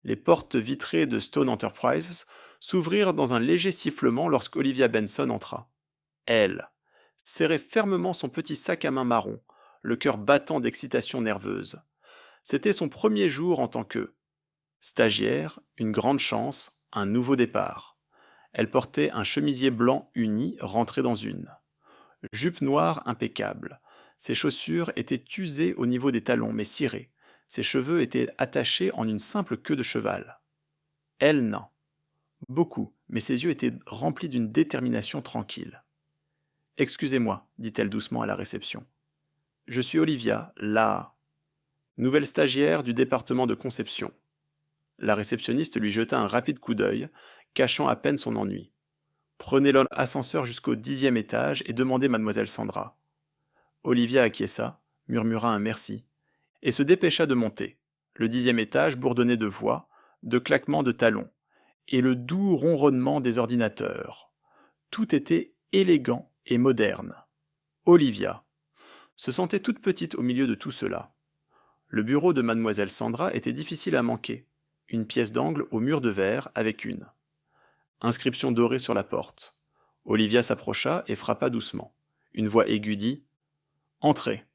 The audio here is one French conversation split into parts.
Les portes vitrées de Stone Enterprises s'ouvrirent dans un léger sifflement lorsqu'Olivia Benson entra. Elle serrait fermement son petit sac à main marron, le cœur battant d'excitation nerveuse. C'était son premier jour en tant que stagiaire, une grande chance, un nouveau départ. Elle portait un chemisier blanc uni rentré dans une jupe noire impeccable. Ses chaussures étaient usées au niveau des talons mais cirées. Ses cheveux étaient attachés en une simple queue de cheval. Elle, non. Beaucoup, mais ses yeux étaient remplis d'une détermination tranquille. Excusez-moi, dit-elle doucement à la réception. Je suis Olivia, la nouvelle stagiaire du département de conception. La réceptionniste lui jeta un rapide coup d'œil, cachant à peine son ennui. Prenez l'ascenseur jusqu'au 10e étage et demandez mademoiselle Sandra. Olivia acquiesça, murmura un merci, et se dépêcha de monter. Le 10e étage bourdonnait de voix, de claquements de talons, et le doux ronronnement des ordinateurs. Tout était élégant et moderne. Olivia se sentait toute petite au milieu de tout cela. Le bureau de mademoiselle Sandra était difficile à manquer. Une pièce d'angle au mur de verre avec une inscription dorée sur la porte. Olivia s'approcha et frappa doucement. Une voix aiguë dit « Entrez ».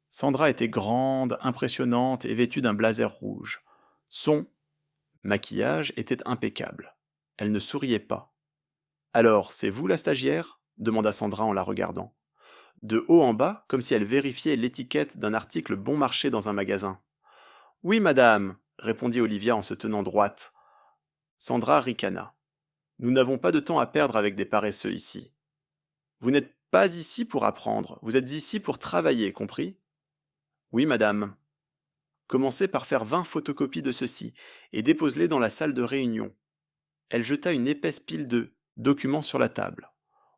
Sandra était grande, impressionnante et vêtue d'un blazer rouge. Son maquillage était impeccable. Elle ne souriait pas. « Alors, c'est vous la stagiaire » demanda Sandra en la regardant. De haut en bas, comme si elle vérifiait l'étiquette d'un article bon marché dans un magasin. « Oui, madame » répondit Olivia en se tenant droite. Sandra ricana. « Nous n'avons pas de temps à perdre avec des paresseux ici. Vous n'êtes pas ici pour apprendre, vous êtes ici pour travailler, compris ? Oui, madame. Commencez par faire 20 photocopies de ceci et dépose-les dans la salle de réunion. Elle jeta une épaisse pile de documents sur la table.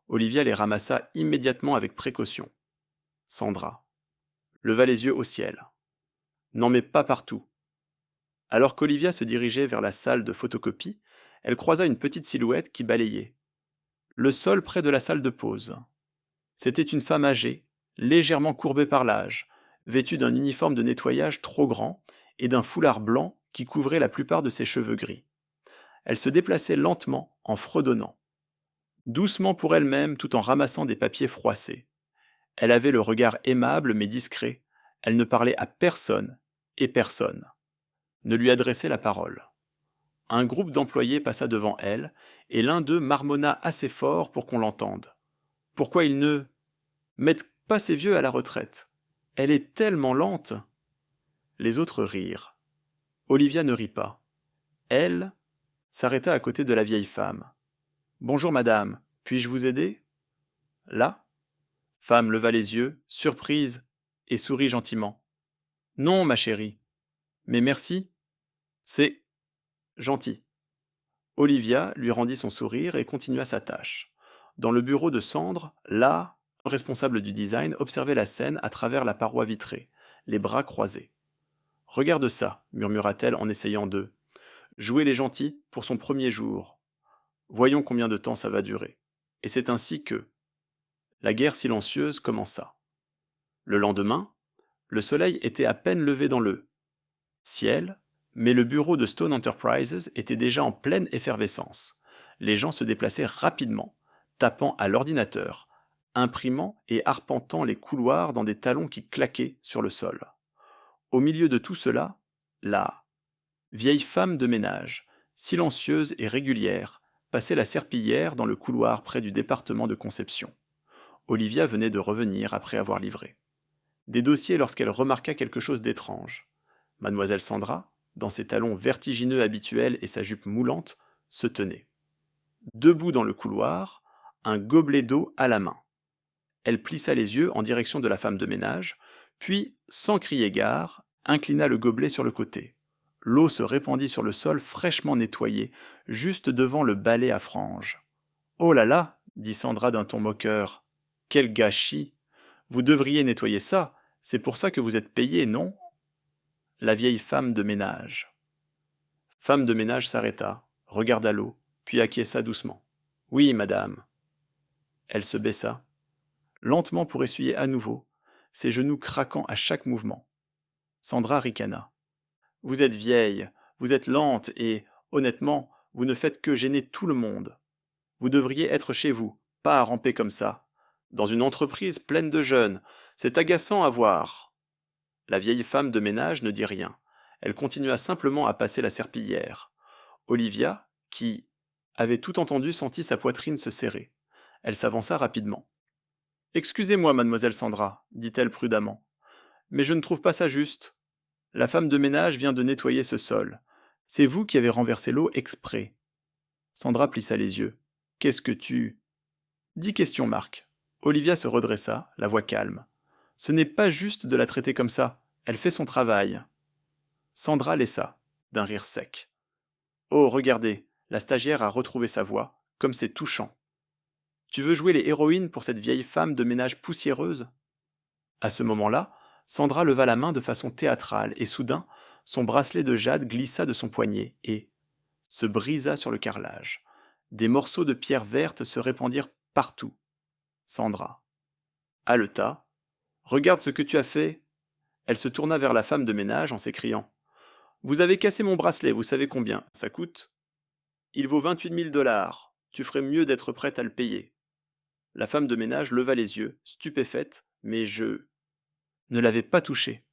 Olivia les ramassa immédiatement avec précaution. Sandra leva les yeux au ciel. N'en mets pas partout. Alors qu'Olivia se dirigeait vers la salle de photocopie, elle croisa une petite silhouette qui balayait le sol près de la salle de pause. C'était une femme âgée, légèrement courbée par l'âge, vêtue d'un uniforme de nettoyage trop grand et d'un foulard blanc qui couvrait la plupart de ses cheveux gris. Elle se déplaçait lentement en fredonnant, doucement pour elle-même tout en ramassant des papiers froissés. Elle avait le regard aimable mais discret, elle ne parlait à personne et personne ne lui adressait la parole. Un groupe d'employés passa devant elle, et l'un d'eux marmonna assez fort pour qu'on l'entende. Pourquoi ils ne mettent pas ces vieux à la retraite? Elle est tellement lente. Les autres rirent. Olivia ne rit pas. Elle s'arrêta à côté de la vieille femme. Bonjour madame, puis-je vous aider? Là? Femme leva les yeux, surprise, et sourit gentiment. Non, ma chérie. Mais merci. C'est gentil. Olivia lui rendit son sourire et continua sa tâche. Dans le bureau de Sandre, là, le responsable du design observait la scène à travers la paroi vitrée, les bras croisés. Regarde ça, murmura-t-elle en essayant de jouer les gentils pour son premier jour. Voyons combien de temps ça va durer. Et c'est ainsi que la guerre silencieuse commença. Le lendemain, le soleil était à peine levé dans le ciel, mais le bureau de Stone Enterprises était déjà en pleine effervescence. Les gens se déplaçaient rapidement, tapant à l'ordinateur, imprimant et arpentant les couloirs dans des talons qui claquaient sur le sol. Au milieu de tout cela, la vieille femme de ménage, silencieuse et régulière, passait la serpillière dans le couloir près du département de conception. Olivia venait de revenir après avoir livré des dossiers lorsqu'elle remarqua quelque chose d'étrange. Mademoiselle Sandra, dans ses talons vertigineux habituels et sa jupe moulante, se tenait. Debout dans le couloir, un gobelet d'eau à la main. Elle plissa les yeux en direction de la femme de ménage, puis, sans crier gare, inclina le gobelet sur le côté. L'eau se répandit sur le sol fraîchement nettoyé, juste devant le balai à franges. « Oh là là !» dit Sandra d'un ton moqueur. « Quel gâchis! Vous devriez nettoyer ça, c'est pour ça que vous êtes payé, non ?» La vieille femme de ménage. Femme de ménage s'arrêta, regarda l'eau, puis acquiesça doucement. « Oui, madame. » Elle se baissa, lentement pour essuyer à nouveau, ses genoux craquant à chaque mouvement. Sandra ricana. « Vous êtes vieille, Vous êtes lente et, honnêtement, vous ne faites que gêner tout le monde. Vous devriez être chez vous, pas à ramper comme ça. Dans une entreprise pleine de jeunes, c'est agaçant à voir. La vieille femme de ménage ne dit rien. Elle continua simplement à passer la serpillière. Olivia, qui avait tout entendu, sentit sa poitrine se serrer. Elle s'avança rapidement. Excusez-moi, mademoiselle Sandra, dit-elle prudemment, mais je ne trouve pas ça juste. La femme de ménage vient de nettoyer ce sol. C'est vous qui avez renversé l'eau exprès. Sandra plissa les yeux. Qu'est-ce que tu... 10 questions, Marc. Olivia se redressa, la voix calme. Ce n'est pas juste de la traiter comme ça. Elle fait son travail. Sandra laissa, d'un rire sec. Oh, regardez, la stagiaire a retrouvé sa voix, comme c'est touchant. Tu veux jouer les héroïnes pour cette vieille femme de ménage poussiéreuse? À ce moment-là, Sandra leva la main de façon théâtrale et soudain, son bracelet de jade glissa de son poignet et se brisa sur le carrelage. Des morceaux de pierre verte se répandirent partout. Sandra haleta. Regarde ce que tu as fait. Elle se tourna vers la femme de ménage en s'écriant. Vous avez cassé mon bracelet, vous savez combien ça coûte? Il vaut 28 000 dollars. Tu ferais mieux d'être prête à le payer. La femme de ménage leva les yeux, stupéfaite, mais je ne l'avais pas touché.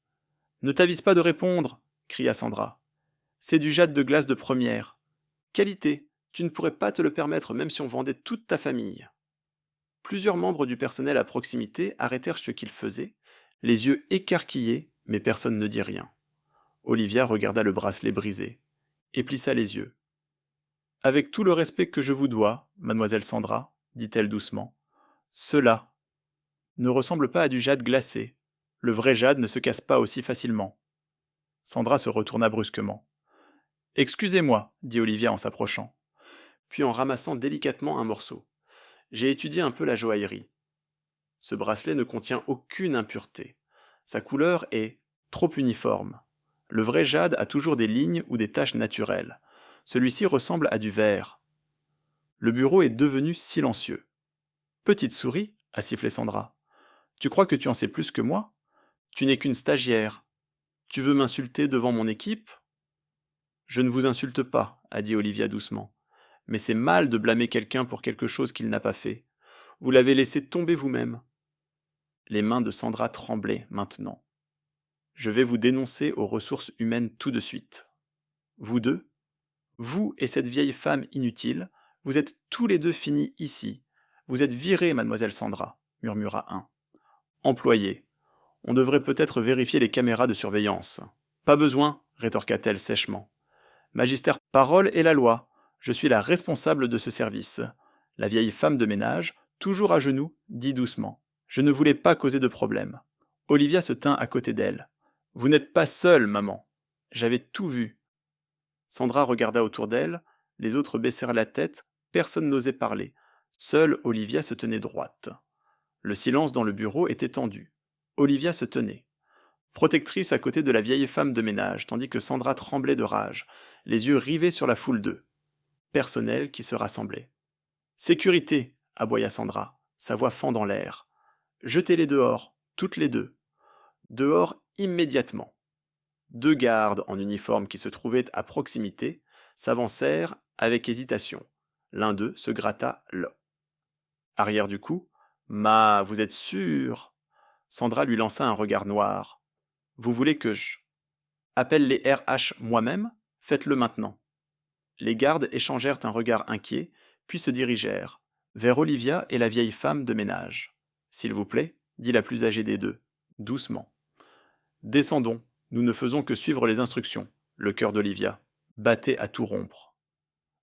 Ne t'avise pas de répondre, cria Sandra. C'est du jade de glace de première. Qualité, tu ne pourrais pas te le permettre même si on vendait toute ta famille. Plusieurs membres du personnel à proximité arrêtèrent ce qu'ils faisaient, les yeux écarquillés, mais personne ne dit rien. Olivia regarda le bracelet brisé, et plissa les yeux. Avec tout le respect que je vous dois, mademoiselle Sandra, dit-elle doucement, cela ne ressemble pas à du jade glacé. Le vrai jade ne se casse pas aussi facilement. Sandra se retourna brusquement. Excusez-moi, dit Olivia en s'approchant, puis en ramassant délicatement un morceau. J'ai étudié un peu la joaillerie. Ce bracelet ne contient aucune impureté. Sa couleur est trop uniforme. Le vrai jade a toujours des lignes ou des taches naturelles. Celui-ci ressemble à du verre. Le bureau est devenu silencieux. Petite souris, a sifflé Sandra. Tu crois que tu en sais plus que moi? Tu n'es qu'une stagiaire. Tu veux m'insulter devant mon équipe? Je ne vous insulte pas, a dit Olivia doucement. Mais c'est mal de blâmer quelqu'un pour quelque chose qu'il n'a pas fait. Vous l'avez laissé tomber vous-même. Les mains de Sandra tremblaient maintenant. Je vais vous dénoncer aux ressources humaines tout de suite. Vous deux, vous et cette vieille femme inutile, vous êtes tous les deux finis ici. Vous êtes virés, mademoiselle Sandra, murmura un. Employé. On devrait peut-être vérifier les caméras de surveillance. Pas besoin, rétorqua-t-elle sèchement. Magister, parole et la loi. Je suis la responsable de ce service. La vieille femme de ménage, toujours à genoux, dit doucement. Je ne voulais pas causer de problème. Olivia se tint à côté d'elle. Vous n'êtes pas seule, maman. J'avais tout vu. Sandra regarda autour d'elle, les autres baissèrent la tête, personne n'osait parler. Seule Olivia se tenait droite. Le silence dans le bureau était tendu. Olivia se tenait, protectrice à côté de la vieille femme de ménage, tandis que Sandra tremblait de rage, les yeux rivés sur la foule d'eux. Personnel qui se rassemblait. Sécurité, aboya Sandra, sa voix fend dans l'air. Jetez-les dehors, toutes les deux. Dehors immédiatement. 2 gardes en uniforme qui se trouvaient à proximité s'avancèrent avec hésitation. L'un d'eux se gratta l'. Arrière du cou. Vous êtes sûr? Sandra lui lança un regard noir. Vous voulez que je appelle les RH moi-même? Faites-le maintenant. Les gardes échangèrent un regard inquiet, puis se dirigèrent vers Olivia et la vieille femme de ménage. S'il vous plaît, dit la plus âgée des deux, doucement. Descendons, nous ne faisons que suivre les instructions. Le cœur d'Olivia battait à tout rompre.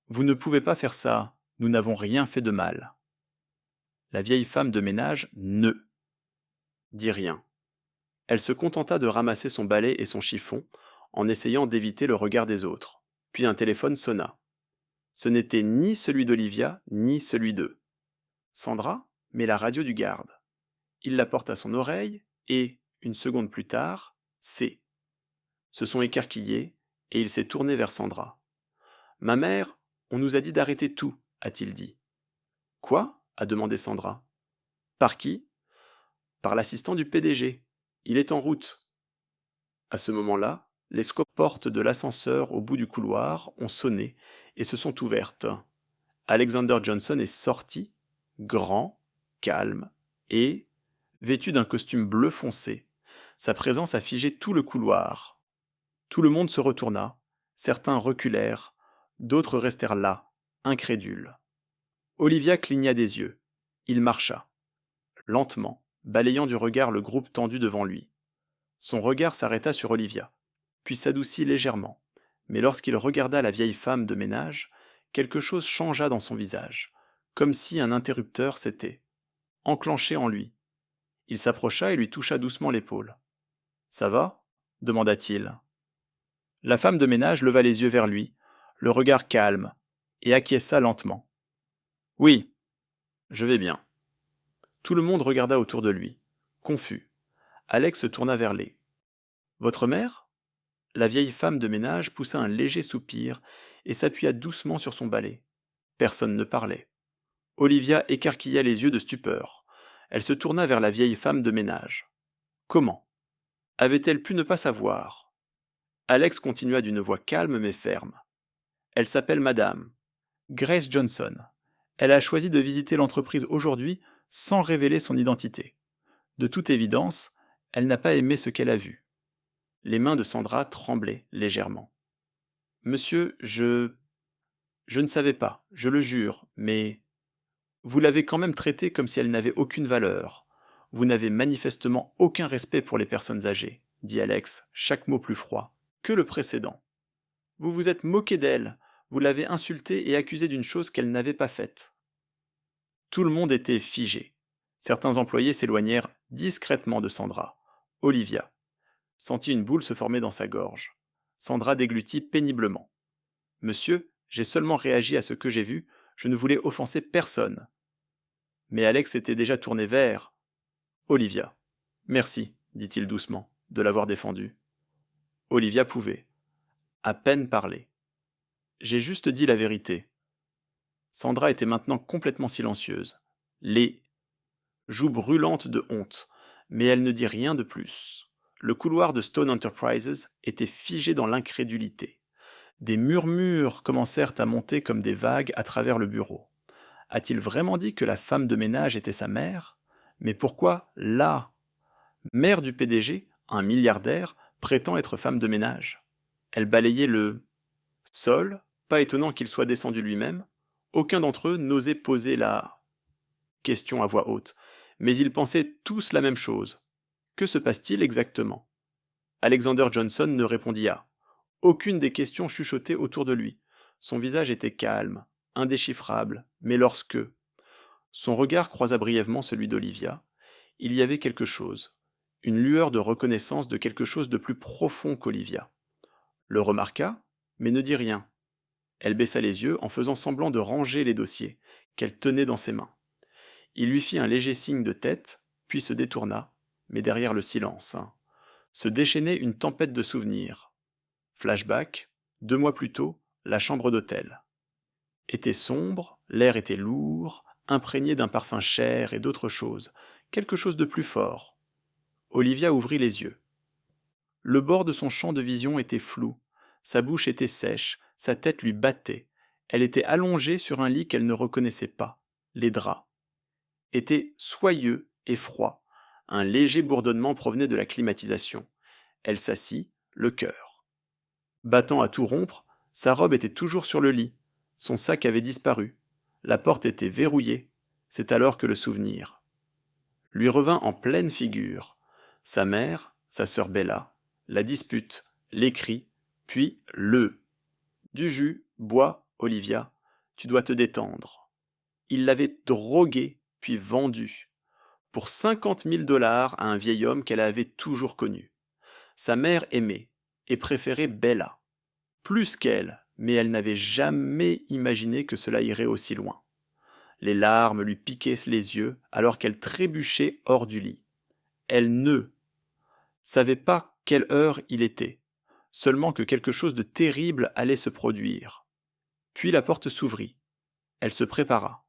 Vous ne pouvez pas faire ça, nous n'avons rien fait de mal. La vieille femme de ménage ne dit rien. Elle se contenta de ramasser son balai et son chiffon, en essayant d'éviter le regard des autres. Puis un téléphone sonna. Ce n'était ni celui d'Olivia, ni celui d'eux. Sandra met la radio du garde. Il la porte à son oreille et, une seconde plus tard, se sont écarquillés et il s'est tourné vers Sandra. Ma mère, on nous a dit d'arrêter tout, a-t-il dit. Quoi? A demandé Sandra. Par qui? Par l'assistant du PDG. Il est en route. À ce moment-là, Les portes de l'ascenseur au bout du couloir ont sonné et se sont ouvertes. Alexander Johnson est sorti, grand, calme et vêtu d'un costume bleu foncé. Sa présence a figé tout le couloir. Tout le monde se retourna, certains reculèrent, d'autres restèrent là, incrédules. Olivia cligna des yeux. Il marcha, lentement, balayant du regard le groupe tendu devant lui. Son regard s'arrêta sur Olivia, puis s'adoucit légèrement, mais lorsqu'il regarda la vieille femme de ménage, quelque chose changea dans son visage, comme si un interrupteur s'était enclenché en lui. Il s'approcha et lui toucha doucement l'épaule. Ça va demanda-t-il. La femme de ménage leva les yeux vers lui, le regard calme, et acquiesça lentement. Oui, je vais bien. Tout le monde regarda autour de lui, confus. Alex se tourna vers les. Votre mère? La vieille femme de ménage poussa un léger soupir et s'appuya doucement sur son balai. Personne ne parlait. Olivia écarquilla les yeux de stupeur. Elle se tourna vers la vieille femme de ménage. Comment? Avait-elle pu ne pas savoir? Alex continua d'une voix calme mais ferme. Elle s'appelle Madame Grace Johnson. Elle a choisi de visiter l'entreprise aujourd'hui sans révéler son identité. De toute évidence, elle n'a pas aimé ce qu'elle a vu. Les mains de Sandra tremblaient légèrement. Monsieur, je ne savais pas, je le jure, mais vous l'avez quand même traitée comme si elle n'avait aucune valeur. Vous n'avez manifestement aucun respect pour les personnes âgées, dit Alex, chaque mot plus froid que le précédent. Vous vous êtes moqué d'elle, vous l'avez insultée et accusée d'une chose qu'elle n'avait pas faite. Tout le monde était figé. Certains employés s'éloignèrent discrètement de Sandra. Olivia sentit une boule se former dans sa gorge. Sandra déglutit péniblement. Monsieur, j'ai seulement réagi à ce que j'ai vu, je ne voulais offenser personne. Mais Alex était déjà tourné vers Olivia. Merci, dit-il doucement, de l'avoir défendu. Olivia pouvait à peine parler. J'ai juste dit la vérité. Sandra était maintenant complètement silencieuse, les joues brûlantes de honte, mais elle ne dit rien de plus. Le couloir de Stone Enterprises était figé dans l'incrédulité. Des murmures commencèrent à monter comme des vagues à travers le bureau. A-t-il vraiment dit que la femme de ménage était sa mère? Mais pourquoi là? Mère du PDG, un milliardaire, prétend être femme de ménage. Elle balayait le sol, pas étonnant qu'il soit descendu lui-même. Aucun d'entre eux n'osait poser la question à voix haute, mais ils pensaient tous la même chose. Que se passe-t-il exactement? Alexander Johnson ne répondit à aucune des questions chuchotées autour de lui. Son visage était calme, indéchiffrable, mais lorsque son regard croisa brièvement celui d'Olivia, il y avait quelque chose, une lueur de reconnaissance de quelque chose de plus profond qu'Olivia. Le remarqua, mais ne dit rien. Elle baissa les yeux en faisant semblant de ranger les dossiers qu'elle tenait dans ses mains. Il lui fit un léger signe de tête, puis se détourna, mais derrière le silence. Se déchaînait une tempête de souvenirs. Flashback, 2 mois plus tôt, la chambre d'hôtel. Était sombre, l'air était lourd, imprégné d'un parfum cher et d'autre chose, quelque chose de plus fort. Olivia ouvrit les yeux. Le bord de son champ de vision était flou, sa bouche était sèche, sa tête lui battait. Elle était allongée sur un lit qu'elle ne reconnaissait pas. Les draps étaient soyeux et froids. Un léger bourdonnement provenait de la climatisation. Elle s'assit, le cœur battant à tout rompre. Sa robe était toujours sur le lit. Son sac avait disparu. La porte était verrouillée. C'est alors que le souvenir lui revint en pleine figure. Sa mère, sa sœur Bella, la dispute, les cris, puis le du jus, bois, Olivia, tu dois te détendre. Il l'avait droguée, puis vendue, pour 50 000 dollars à un vieil homme qu'elle avait toujours connu. Sa mère aimait, et préférait Bella, plus qu'elle, mais elle n'avait jamais imaginé que cela irait aussi loin. Les larmes lui piquaient les yeux alors qu'elle trébuchait hors du lit. Elle ne savait pas quelle heure il était, seulement que quelque chose de terrible allait se produire. Puis la porte s'ouvrit. Elle se prépara.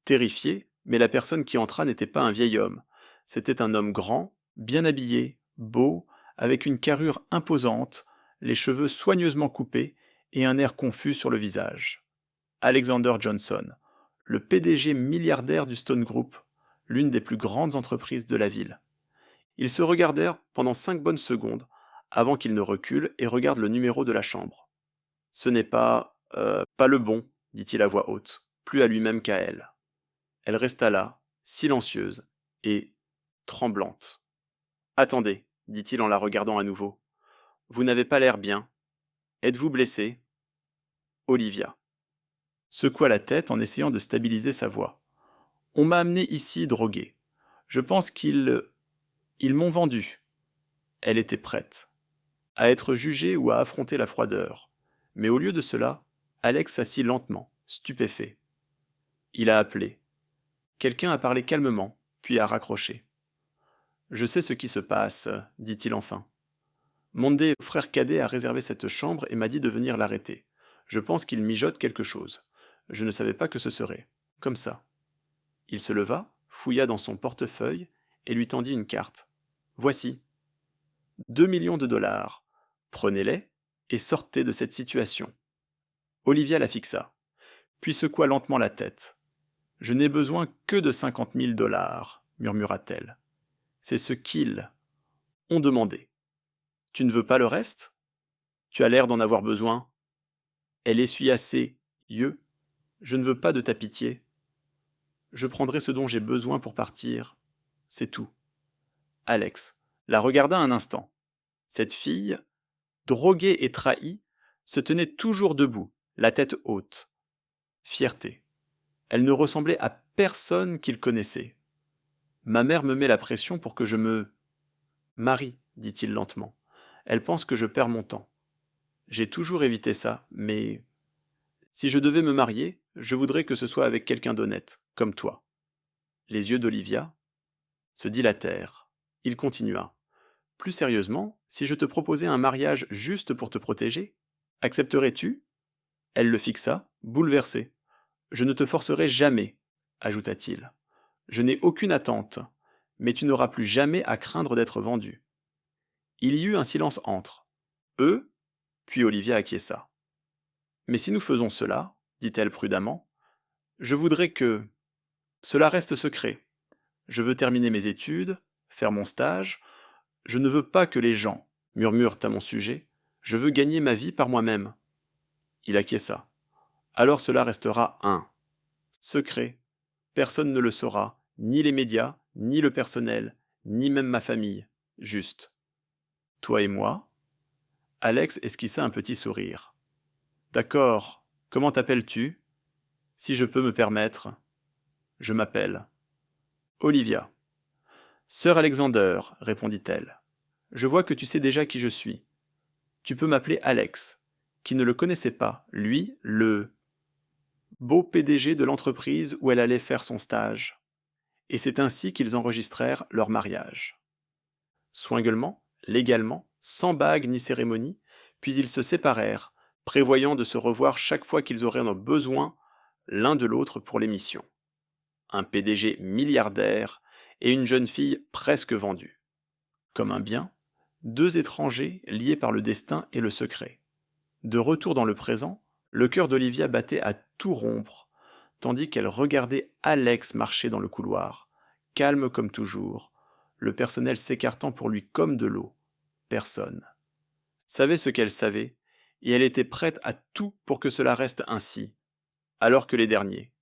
Terrifiée, mais la personne qui entra n'était pas un vieil homme. C'était un homme grand, bien habillé, beau, avec une carrure imposante, les cheveux soigneusement coupés et un air confus sur le visage. Alexander Johnson, le PDG milliardaire du Stone Group, l'une des plus grandes entreprises de la ville. Ils se regardèrent pendant 5 bonnes secondes, avant qu'il ne recule et regarde le numéro de la chambre. Ce n'est pas le bon, dit-il à voix haute, plus à lui-même qu'à elle. Elle resta là, silencieuse et tremblante. Attendez, dit-il en la regardant à nouveau. Vous n'avez pas l'air bien. Êtes-vous blessée? Olivia secoua la tête en essayant de stabiliser sa voix. On m'a amené ici droguée. Je pense ils m'ont vendu. Elle était prête à être jugée ou à affronter la froideur. Mais au lieu de cela, Alex s'assit lentement, stupéfait. Il a appelé. Quelqu'un a parlé calmement, puis a raccroché. Je sais ce qui se passe, dit-il enfin. Mondé, frère cadet, a réservé cette chambre et m'a dit de venir l'arrêter. Je pense qu'il mijote quelque chose. Je ne savais pas que ce serait. Comme ça. Il se leva, fouilla dans son portefeuille et lui tendit une carte. Voici. 2 millions de dollars. Prenez-les et sortez de cette situation. Olivia la fixa, puis secoua lentement la tête. Je n'ai besoin que de 50 000 dollars, murmura-t-elle. C'est ce qu'ils ont demandé. Tu ne veux pas le reste? Tu as l'air d'en avoir besoin. Elle essuya ses yeux. Je ne veux pas de ta pitié. Je prendrai ce dont j'ai besoin pour partir. C'est tout. Alex la regarda un instant. Cette fille, droguée et trahie, se tenait toujours debout, la tête haute. Fierté. Elle ne ressemblait à personne qu'il connaissait. Ma mère me met la pression pour que je me marie, dit-il lentement. Elle pense que je perds mon temps. J'ai toujours évité ça, mais si je devais me marier, je voudrais que ce soit avec quelqu'un d'honnête, comme toi. Les yeux d'Olivia se dilatèrent. Il continua. Plus sérieusement, si je te proposais un mariage juste pour te protéger, accepterais-tu? Elle le fixa, bouleversée. Je ne te forcerai jamais, ajouta-t-il. Je n'ai aucune attente, mais tu n'auras plus jamais à craindre d'être vendu. Il y eut un silence entre eux, puis Olivia acquiesça. Mais si nous faisons cela, dit-elle prudemment, je voudrais que cela reste secret. Je veux terminer mes études, faire mon stage. Je ne veux pas que les gens murmurent à mon sujet. Je veux gagner ma vie par moi-même. Il acquiesça. Alors cela restera un secret. Personne ne le saura, ni les médias, ni le personnel, ni même ma famille. Juste. Toi et moi? Alex esquissa un petit sourire. D'accord. Comment t'appelles-tu? Si je peux me permettre. Je m'appelle Olivia. Sœur Alexander, répondit-elle. Je vois que tu sais déjà qui je suis. Tu peux m'appeler Alex, qui ne le connaissait pas, lui, le beau PDG de l'entreprise où elle allait faire son stage. Et c'est ainsi qu'ils enregistrèrent leur mariage. Swinglement, légalement, sans bague ni cérémonie, puis ils se séparèrent, prévoyant de se revoir chaque fois qu'ils auraient besoin l'un de l'autre pour l'émission. Un PDG milliardaire et une jeune fille presque vendue. Comme un bien, deux étrangers liés par le destin et le secret. De retour dans le présent, le cœur d'Olivia battait à tout rompre, tandis qu'elle regardait Alex marcher dans le couloir, calme comme toujours, le personnel s'écartant pour lui comme de l'eau. Personne savait ce qu'elle savait, et elle était prête à tout pour que cela reste ainsi, alors que les derniers.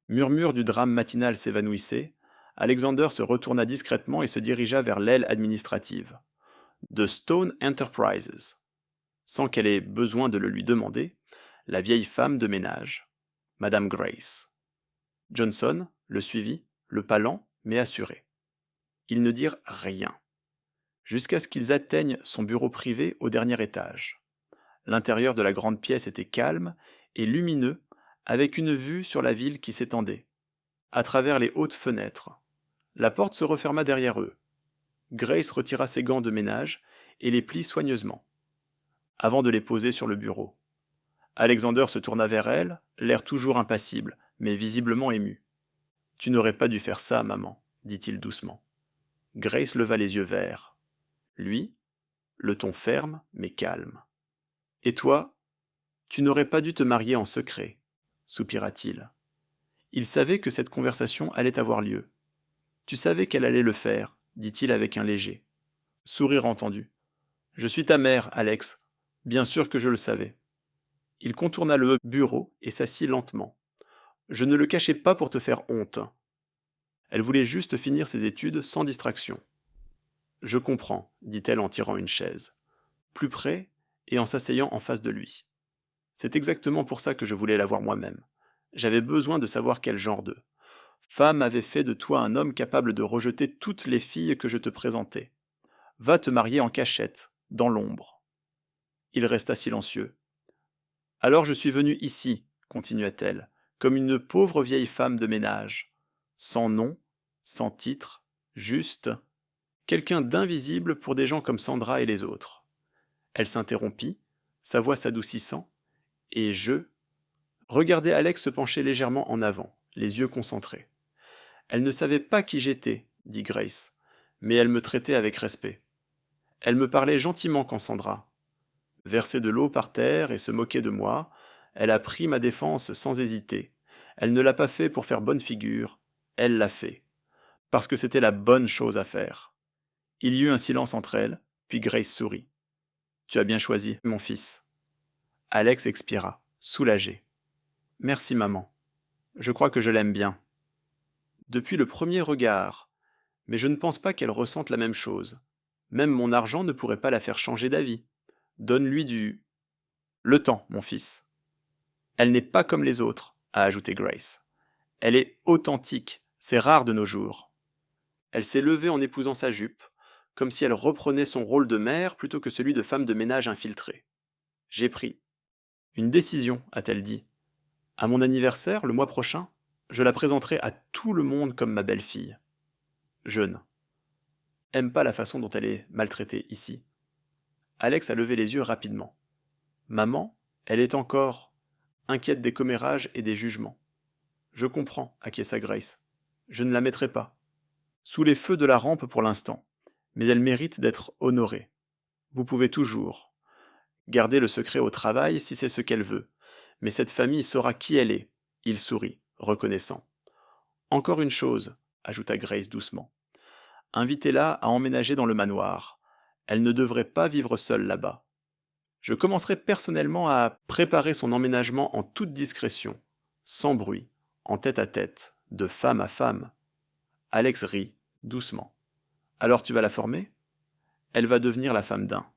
Murmure du drame matinal s'évanouissait, Alexander se retourna discrètement et se dirigea vers l'aile administrative. The Stone Enterprises. Sans qu'elle ait besoin de le lui demander, la vieille femme de ménage, Madame Grace. Johnson le suivit, le pas lent, mais assuré. Ils ne dirent rien, jusqu'à ce qu'ils atteignent son bureau privé au dernier étage. L'intérieur de la grande pièce était calme et lumineux, avec une vue sur la ville qui s'étendait, à travers les hautes fenêtres. La porte se referma derrière eux. Grace retira ses gants de ménage et les plit soigneusement, avant de les poser sur le bureau. Alexander se tourna vers elle, l'air toujours impassible, mais visiblement ému. « Tu n'aurais pas dû faire ça, maman, dit-il doucement. Grace leva les yeux verts. Lui le ton ferme mais calme. Et toi, tu n'aurais pas dû te marier en secret, soupira-t-il. Il savait que cette conversation allait avoir lieu. Tu savais qu'elle allait le faire, dit-il avec un léger sourire entendu. Je suis ta mère, Alex. Bien sûr que je le savais. Il contourna le bureau et s'assit lentement. Je ne le cachais pas pour te faire honte. Elle voulait juste finir ses études sans distraction. Je comprends, dit-elle en tirant une chaise, plus près et en s'asseyant en face de lui. C'est exactement pour ça que je voulais la voir moi-même. J'avais besoin de savoir quel genre de femme avait fait de toi un homme capable de rejeter toutes les filles que je te présentais. Va te marier en cachette, dans l'ombre. Il resta silencieux. Alors je suis venue ici, continua-t-elle, comme une pauvre vieille femme de ménage, sans nom, sans titre, juste quelqu'un d'invisible pour des gens comme Sandra et les autres. Elle s'interrompit, sa voix s'adoucissant, et je regardai Alex se pencher légèrement en avant, les yeux concentrés. Elle ne savait pas qui j'étais, dit Grace, mais elle me traitait avec respect. Elle me parlait gentiment quand Sandra versait de l'eau par terre et se moquait de moi. Elle a pris ma défense sans hésiter. Elle ne l'a pas fait pour faire bonne figure, elle l'a fait, parce que c'était la bonne chose à faire. Il y eut un silence entre elles, puis Grace sourit. Tu as bien choisi, mon fils. Alex expira, soulagé. Merci, maman. Je crois que je l'aime bien. Depuis le premier regard, mais je ne pense pas qu'elle ressente la même chose. Même mon argent ne pourrait pas la faire changer d'avis. Donne-lui le temps, mon fils. Elle n'est pas comme les autres, a ajouté Grace. Elle est authentique, c'est rare de nos jours. Elle s'est levée en épousant sa jupe, comme si elle reprenait son rôle de mère plutôt que celui de femme de ménage infiltrée. J'ai pris une décision, a-t-elle dit. À mon anniversaire, le mois prochain, je la présenterai à tout le monde comme ma belle-fille. Jeune. Aime pas la façon dont elle est maltraitée ici. Alex a levé les yeux rapidement. Maman, elle est encore inquiète des commérages et des jugements. Je comprends, acquiesça Grace. Je ne la mettrai pas sous les feux de la rampe pour l'instant, mais elle mérite d'être honorée. Vous pouvez toujours garder le secret au travail si c'est ce qu'elle veut, mais cette famille saura qui elle est. Il sourit, reconnaissant. Encore une chose, ajouta Grace doucement. Invitez-la à emménager dans le manoir. Elle ne devrait pas vivre seule là-bas. Je commencerai personnellement à préparer son emménagement en toute discrétion, sans bruit, en tête-à-tête, de femme à femme. Alex rit, doucement. Alors tu vas la former ? Elle va devenir la femme d'un.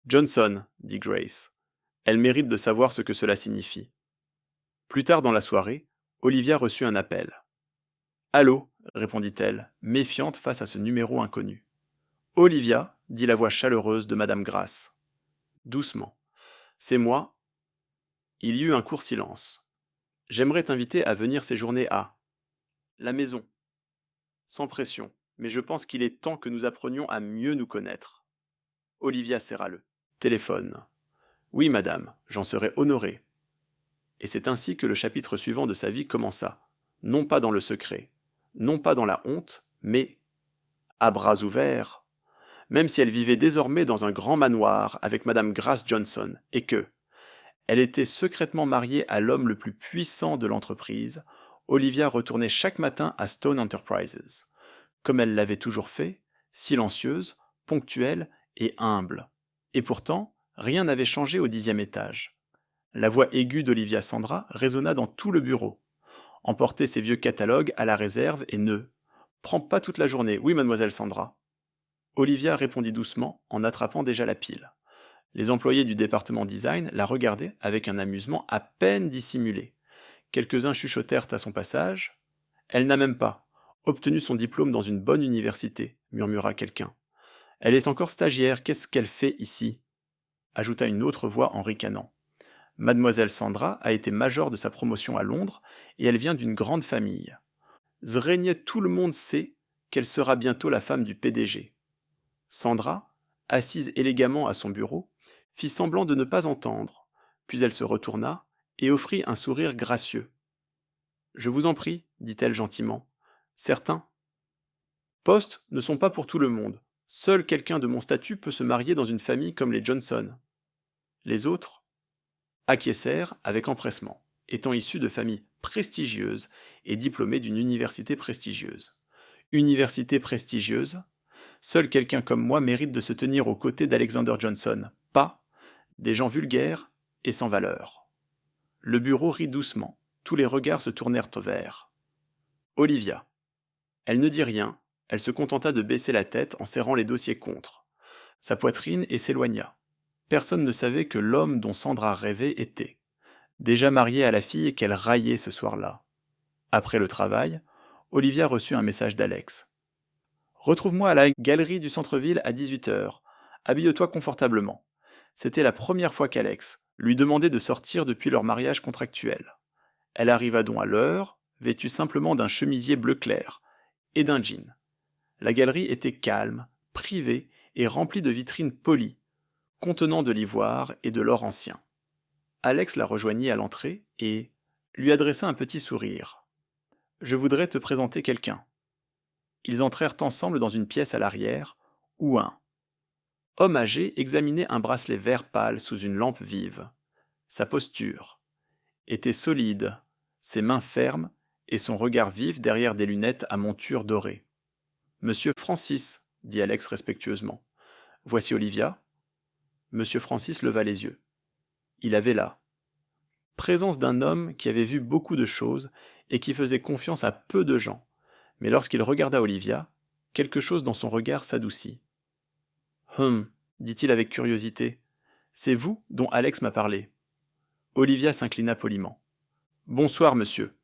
Johnson, dit Grace. Elle mérite de savoir ce que cela signifie. Plus tard dans la soirée, Olivia reçut un appel. Allô, répondit-elle, méfiante face à ce numéro inconnu. Olivia, dit la voix chaleureuse de Madame Grace. Doucement. C'est moi. Il y eut un court silence. J'aimerais t'inviter à venir séjourner à la maison. Sans pression, mais je pense qu'il est temps que nous apprenions à mieux nous connaître. Olivia serra le téléphone. Oui, madame, j'en serai honoré. Et c'est ainsi que le chapitre suivant de sa vie commença, non pas dans le secret, non pas dans la honte, mais à bras ouverts, même si elle vivait désormais dans un grand manoir avec madame Grace Johnson, et que, elle était secrètement mariée à l'homme le plus puissant de l'entreprise, Olivia retournait chaque matin à Stone Enterprises, comme elle l'avait toujours fait, silencieuse, ponctuelle et humble. Et pourtant, rien n'avait changé au 10e étage. La voix aiguë d'Olivia Sandra résonna dans tout le bureau. Emportait ses vieux catalogues à la réserve et ne prends pas toute la journée, oui, mademoiselle Sandra. Olivia répondit doucement en attrapant déjà la pile. Les employés du département design la regardaient avec un amusement à peine dissimulé. Quelques-uns chuchotèrent à son passage. Elle n'a même pas obtenu son diplôme dans une bonne université, murmura quelqu'un. Elle est encore stagiaire, qu'est-ce qu'elle fait ici ? Ajouta une autre voix en ricanant. Mademoiselle Sandra a été major de sa promotion à Londres et elle vient d'une grande famille. Zraigne, tout le monde sait qu'elle sera bientôt la femme du PDG. Sandra, assise élégamment à son bureau, fit semblant de ne pas entendre, puis elle se retourna et offrit un sourire gracieux. Je vous en prie, dit-elle gentiment. Certains postes ne sont pas pour tout le monde. Seul quelqu'un de mon statut peut se marier dans une famille comme les Johnson. Les autres acquiescèrent avec empressement, étant issus de familles prestigieuses et diplômés d'une université prestigieuse. Université prestigieuse, seul quelqu'un comme moi mérite de se tenir aux côtés d'Alexander Johnson, pas des gens vulgaires et sans valeur. Le bureau rit doucement, tous les regards se tournèrent vers Olivia. Elle ne dit rien, elle se contenta de baisser la tête en serrant les dossiers contre sa poitrine et s'éloigna. Personne ne savait que l'homme dont Sandra rêvait était déjà marié à la fille qu'elle raillait ce soir-là. Après le travail, Olivia reçut un message d'Alex. Retrouve-moi à la galerie du centre-ville à 18h. Habille-toi confortablement. C'était la première fois qu'Alex lui demandait de sortir depuis leur mariage contractuel. Elle arriva donc à l'heure, vêtue simplement d'un chemisier bleu clair et d'un jean. La galerie était calme, privée et remplie de vitrines polies, contenant de l'ivoire et de l'or ancien. Alex la rejoignit à l'entrée et lui adressa un petit sourire. « Je voudrais te présenter quelqu'un. » Ils entrèrent ensemble dans une pièce à l'arrière, où un homme âgé examinait un bracelet vert pâle sous une lampe vive. Sa posture était solide, ses mains fermes et son regard vif derrière des lunettes à monture dorée. « Monsieur Francis, » dit Alex respectueusement. « Voici Olivia. » Monsieur Francis leva les yeux. Il avait là présence d'un homme qui avait vu beaucoup de choses et qui faisait confiance à peu de gens. Mais lorsqu'il regarda Olivia, quelque chose dans son regard s'adoucit. « dit-il avec curiosité, c'est vous dont Alex m'a parlé. » Olivia s'inclina poliment. « Bonsoir, monsieur. »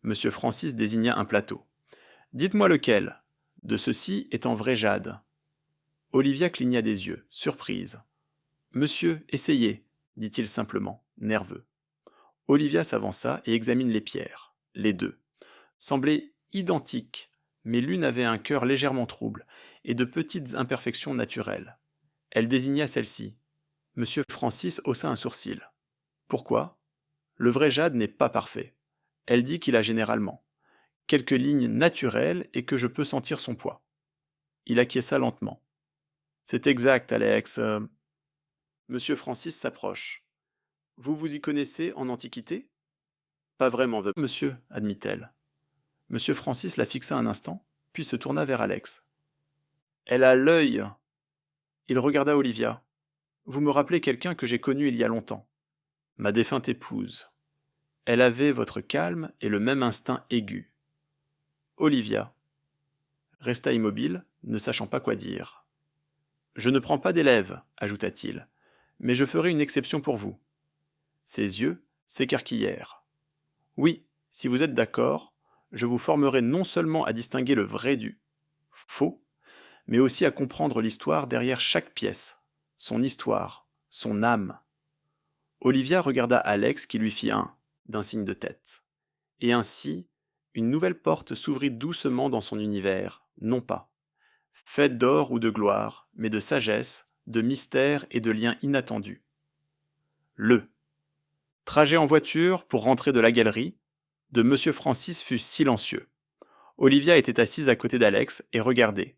Monsieur Francis désigna un plateau. « Dites-moi lequel. De ceux-ci est en vrai jade. » Olivia cligna des yeux, surprise. « Monsieur, essayez, dit-il simplement, nerveux. Olivia s'avança et examine les pierres. Les deux semblaient identiques, mais l'une avait un cœur légèrement trouble et de petites imperfections naturelles. Elle désigna celle-ci. Monsieur Francis haussa un sourcil. Pourquoi ? Le vrai jade n'est pas parfait. Elle dit qu'il a généralement quelques lignes naturelles et que je peux sentir son poids. Il acquiesça lentement. C'est exact, Alex. Monsieur Francis s'approche. Vous vous y connaissez en antiquité ? Pas vraiment, monsieur, admit-elle. Monsieur Francis la fixa un instant, puis se tourna vers Alex. Elle a l'œil. Il regarda Olivia. Vous me rappelez quelqu'un que j'ai connu il y a longtemps. Ma défunte épouse. Elle avait votre calme et le même instinct aigu. Olivia resta immobile, ne sachant pas quoi dire. Je ne prends pas d'élèves, ajouta-t-il, mais je ferai une exception pour vous. Ses yeux s'écarquillèrent. Oui, si vous êtes d'accord, je vous formerai non seulement à distinguer le vrai du faux, mais aussi à comprendre l'histoire derrière chaque pièce, son histoire, son âme. Olivia regarda Alex qui lui fit d'un signe de tête. Et ainsi, une nouvelle porte s'ouvrit doucement dans son univers, non pas faite d'or ou de gloire, mais de sagesse, de mystère et de liens inattendus. Le trajet en voiture pour rentrer de la galerie de Monsieur Francis fut silencieux. Olivia était assise à côté d'Alex et regardait,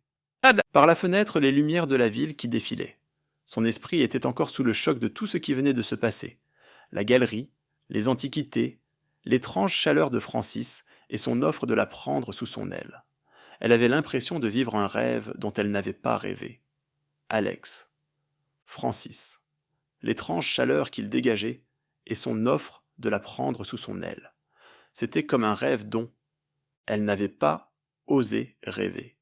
par la fenêtre, les lumières de la ville qui défilaient. Son esprit était encore sous le choc de tout ce qui venait de se passer. La galerie, les antiquités, l'étrange chaleur de Francis et son offre de la prendre sous son aile. Elle avait l'impression de vivre un rêve dont elle n'avait pas rêvé. Alex, Francis, l'étrange chaleur qu'il dégageait et son offre de la prendre sous son aile. C'était comme un rêve dont elle n'avait pas osé rêver.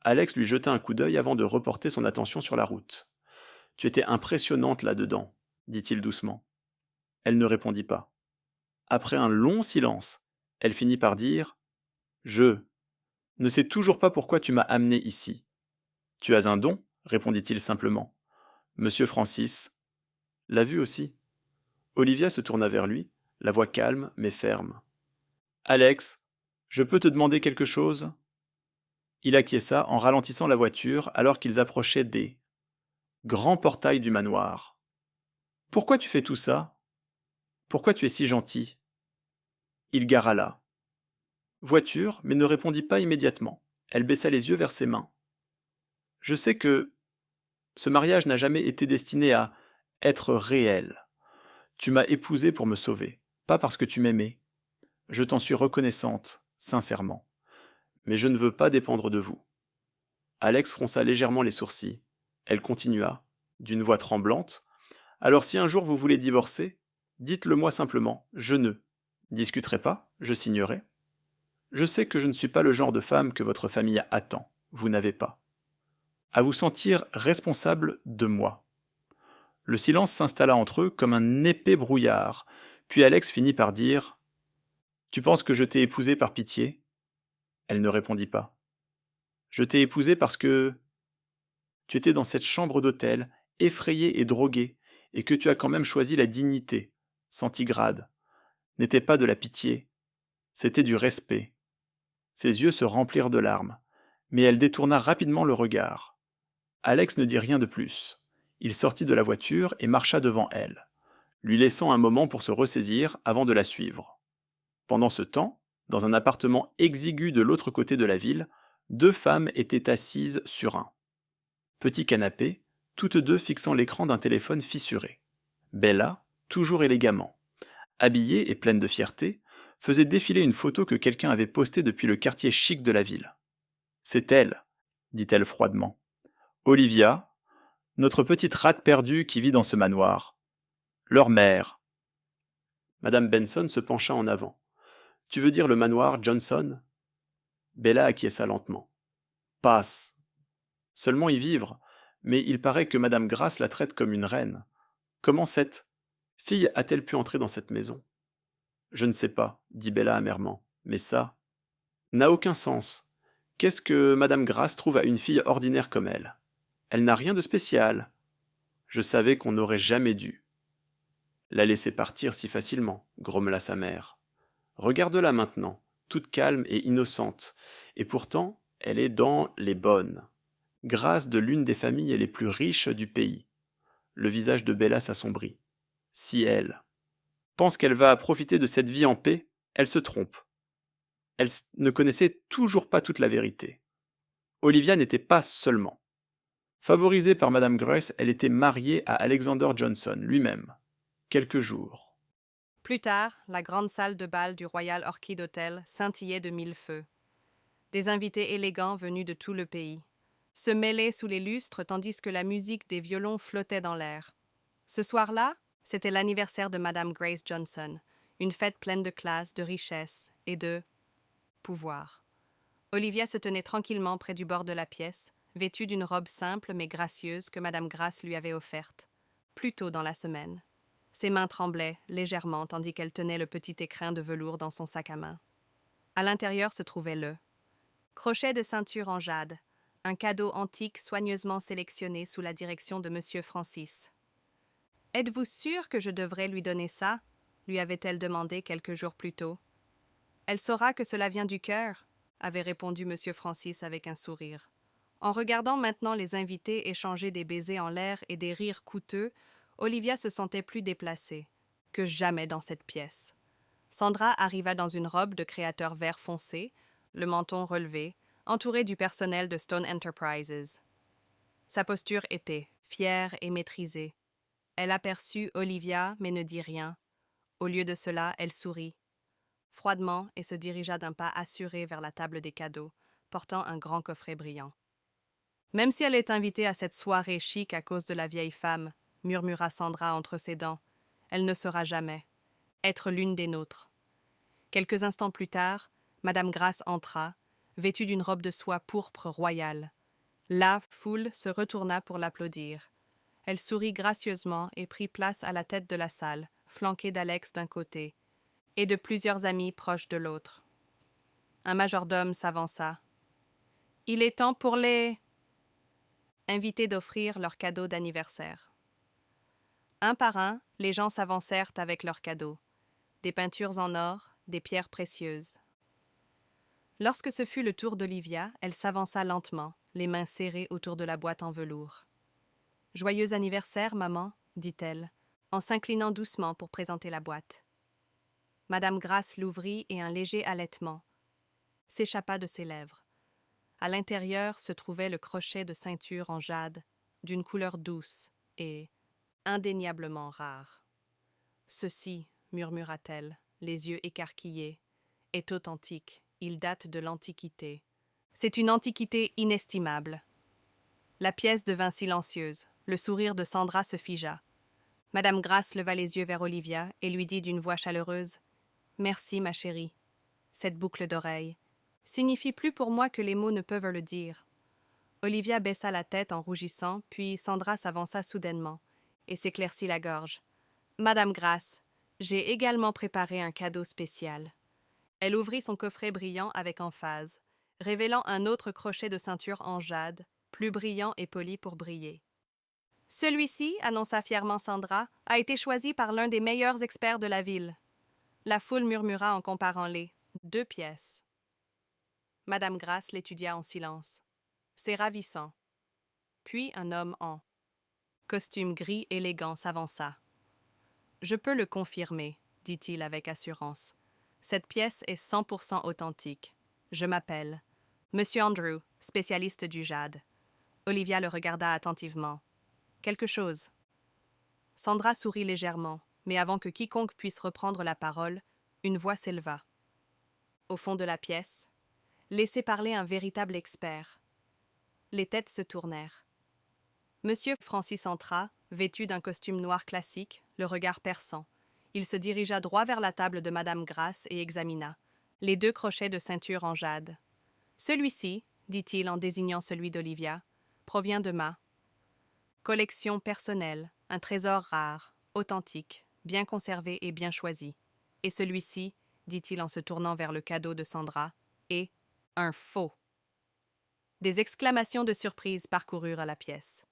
Alex lui jeta un coup d'œil avant de reporter son attention sur la route. « Tu étais impressionnante là-dedans, » dit-il doucement. Elle ne répondit pas. Après un long silence, elle finit par dire « Je ne sais toujours pas pourquoi tu m'as amené ici. »« Tu as un don ?» répondit-il simplement. Monsieur Francis l'a vu aussi. Olivia se tourna vers lui, la voix calme mais ferme. « Alex, je peux te demander quelque chose ?» Il acquiesça en ralentissant la voiture alors qu'ils approchaient des grands portails du manoir. « Pourquoi tu fais tout ça ? Pourquoi tu es si gentil ?» Il gara là. Voiture, mais ne répondit pas immédiatement. Elle baissa les yeux vers ses mains. « Je sais que ce mariage n'a jamais été destiné à être réel. Tu m'as épousé pour me sauver, pas parce que tu m'aimais. Je t'en suis reconnaissante, sincèrement. Mais je ne veux pas dépendre de vous. Alex fronça légèrement les sourcils. Elle continua, d'une voix tremblante. Alors si un jour vous voulez divorcer, dites-le moi simplement, je ne discuterai pas, je signerai. Je sais que je ne suis pas le genre de femme que votre famille attend, vous n'avez pas. À vous sentir responsable de moi. Le silence s'installa entre eux comme un épais brouillard, puis Alex finit par dire Tu penses que je t'ai épousée par pitié? Elle ne répondit pas. Je t'ai épousée parce que tu étais dans cette chambre d'hôtel, effrayée et droguée, et que tu as quand même choisi la dignité, centigrade. N'était pas de la pitié, c'était du respect. Ses yeux se remplirent de larmes, mais elle détourna rapidement le regard. Alex ne dit rien de plus. Il sortit de la voiture et marcha devant elle, lui laissant un moment pour se ressaisir avant de la suivre. Pendant ce temps, dans un appartement exigu de l'autre côté de la ville, deux femmes étaient assises sur un petit canapé, toutes deux fixant l'écran d'un téléphone fissuré. Bella, toujours élégamment, habillée et pleine de fierté, faisait défiler une photo que quelqu'un avait postée depuis le quartier chic de la ville. C'est elle, dit-elle froidement. Olivia, notre petite rate perdue qui vit dans ce manoir. Leur mère. Madame Benson se pencha en avant. Tu veux dire le manoir Johnson? Bella acquiesça lentement. Passe. Seulement y vivre, mais il paraît que Madame Grace la traite comme une reine. Comment cette fille a-t-elle pu entrer dans cette maison? Je ne sais pas, dit Bella amèrement, mais ça n'a aucun sens. Qu'est-ce que Madame Grace trouve à une fille ordinaire comme elle? Elle n'a rien de spécial. Je savais qu'on n'aurait jamais dû la laisser partir si facilement, grommela sa mère. Regarde-la maintenant, toute calme et innocente, et pourtant elle est dans les bonnes, grâce de l'une des familles les plus riches du pays. Le visage de Bella s'assombrit. Si elle pense qu'elle va profiter de cette vie en paix, elle se trompe. Elle ne connaissait toujours pas toute la vérité. Olivia n'était pas seulement. Favorisée par Madame Grace, elle était mariée à Alexander Johnson lui-même. Quelques jours. Plus tard, la grande salle de bal du Royal Orchid Hotel scintillait de mille feux. Des invités élégants venus de tout le pays se mêlaient sous les lustres tandis que la musique des violons flottait dans l'air. Ce soir-là, c'était l'anniversaire de Madame Grace Johnson, une fête pleine de classe, de richesse et de pouvoir. Olivia se tenait tranquillement près du bord de la pièce, vêtue d'une robe simple mais gracieuse que Madame Grace lui avait offerte, plus tôt dans la semaine. Ses mains tremblaient légèrement tandis qu'elle tenait le petit écrin de velours dans son sac à main. À l'intérieur se trouvait le crochet de ceinture en jade, un cadeau antique soigneusement sélectionné sous la direction de Monsieur Francis. « Êtes-vous sûr que je devrais lui donner ça ?» lui avait-elle demandé quelques jours plus tôt. « Elle saura que cela vient du cœur » avait répondu Monsieur Francis avec un sourire. En regardant maintenant les invités échanger des baisers en l'air et des rires coûteux, Olivia se sentait plus déplacée que jamais dans cette pièce. Sandra arriva dans une robe de créateur vert foncé, le menton relevé, entourée du personnel de Stone Enterprises. Sa posture était fière et maîtrisée. Elle aperçut Olivia, mais ne dit rien. Au lieu de cela, elle sourit froidement et se dirigea d'un pas assuré vers la table des cadeaux, portant un grand coffret brillant. « Même si elle est invitée à cette soirée chic à cause de la vieille femme, » murmura Sandra entre ses dents, « elle ne saura jamais être l'une des nôtres. » Quelques instants plus tard, Madame Grace entra, vêtue d'une robe de soie pourpre royale. La foule se retourna pour l'applaudir. Elle sourit gracieusement et prit place à la tête de la salle, flanquée d'Alex d'un côté, et de plusieurs amis proches de l'autre. Un majordome s'avança. « Il est temps pour les... » invités d'offrir leurs cadeaux d'anniversaire. Un par un, les gens s'avancèrent avec leurs cadeaux. Des peintures en or, des pierres précieuses. Lorsque ce fut le tour d'Olivia, elle s'avança lentement, les mains serrées autour de la boîte en velours. « Joyeux anniversaire, maman, » dit-elle, en s'inclinant doucement pour présenter la boîte. Madame Grace l'ouvrit et un léger halètement s'échappa de ses lèvres. À l'intérieur se trouvait le crochet de ceinture en jade, d'une couleur douce et indéniablement rare. « Ceci, murmura-t-elle, les yeux écarquillés, est authentique, il date de l'Antiquité. C'est une antiquité inestimable. » La pièce devint silencieuse, le sourire de Sandra se figea. Madame Grasse leva les yeux vers Olivia et lui dit d'une voix chaleureuse « Merci, ma chérie. Cette boucle d'oreille signifie plus pour moi que les mots ne peuvent le dire. » Olivia baissa la tête en rougissant, puis Sandra s'avança soudainement et s'éclaircit la gorge. « Madame Grasse, j'ai également préparé un cadeau spécial. » Elle ouvrit son coffret brillant avec emphase, révélant un autre crochet de ceinture en jade, plus brillant et poli pour briller. « Celui-ci, annonça fièrement Sandra, a été choisi par l'un des meilleurs experts de la ville. » La foule murmura en comparant-les. 2 pièces. Madame Grasse l'étudia en silence. « C'est ravissant. » Puis un homme en costume gris élégant s'avança. « Je peux le confirmer, » dit-il avec assurance. « Cette pièce est 100% authentique. Je m'appelle Monsieur Andrew, spécialiste du jade. » Olivia le regarda attentivement. « Quelque chose ?» Sandra sourit légèrement, mais avant que quiconque puisse reprendre la parole, une voix s'éleva. Au fond de la pièce, laissez parler un véritable expert. Les têtes se tournèrent. Monsieur Francis entra, vêtu d'un costume noir classique, le regard perçant. Il se dirigea droit vers la table de Madame Grasse et examina les 2 crochets de ceinture en jade. « Celui-ci, dit-il en désignant celui d'Olivia, provient de ma collection personnelle, un trésor rare, authentique, bien conservé et bien choisi. Et celui-ci, dit-il en se tournant vers le cadeau de Sandra, est un faux. » Des exclamations de surprise parcoururent la pièce.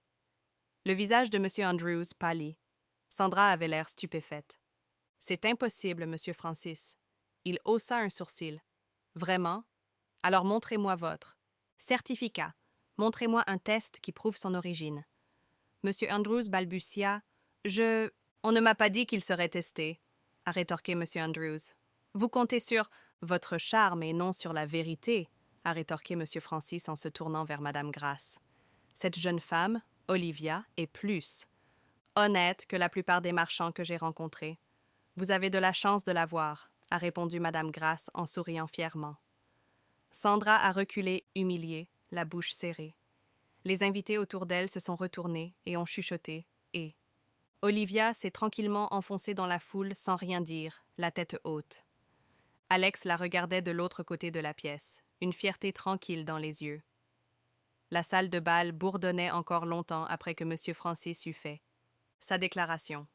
Le visage de M. Andrews pâlit. Sandra avait l'air stupéfaite. « C'est impossible, Monsieur Francis. » Il haussa un sourcil. « Vraiment? Alors montrez-moi votre certificat. Montrez-moi un test qui prouve son origine. » M. Andrews balbutia. « On ne m'a pas dit qu'il serait testé, » a rétorqué M. Andrews. « Vous comptez sur votre charme et non sur la vérité, » a rétorqué M. Francis en se tournant vers Madame Grasse. Cette jeune femme, Olivia, est plus honnête que la plupart des marchands que j'ai rencontrés. Vous avez de la chance de la voir, a répondu Madame Grasse en souriant fièrement. Sandra a reculé, humiliée, la bouche serrée. Les invités autour d'elle se sont retournés et ont chuchoté, et Olivia s'est tranquillement enfoncée dans la foule sans rien dire, la tête haute. Alex la regardait de l'autre côté de la pièce, une fierté tranquille dans les yeux. La salle de bal bourdonnait encore longtemps après que M. Francis eut fait sa déclaration.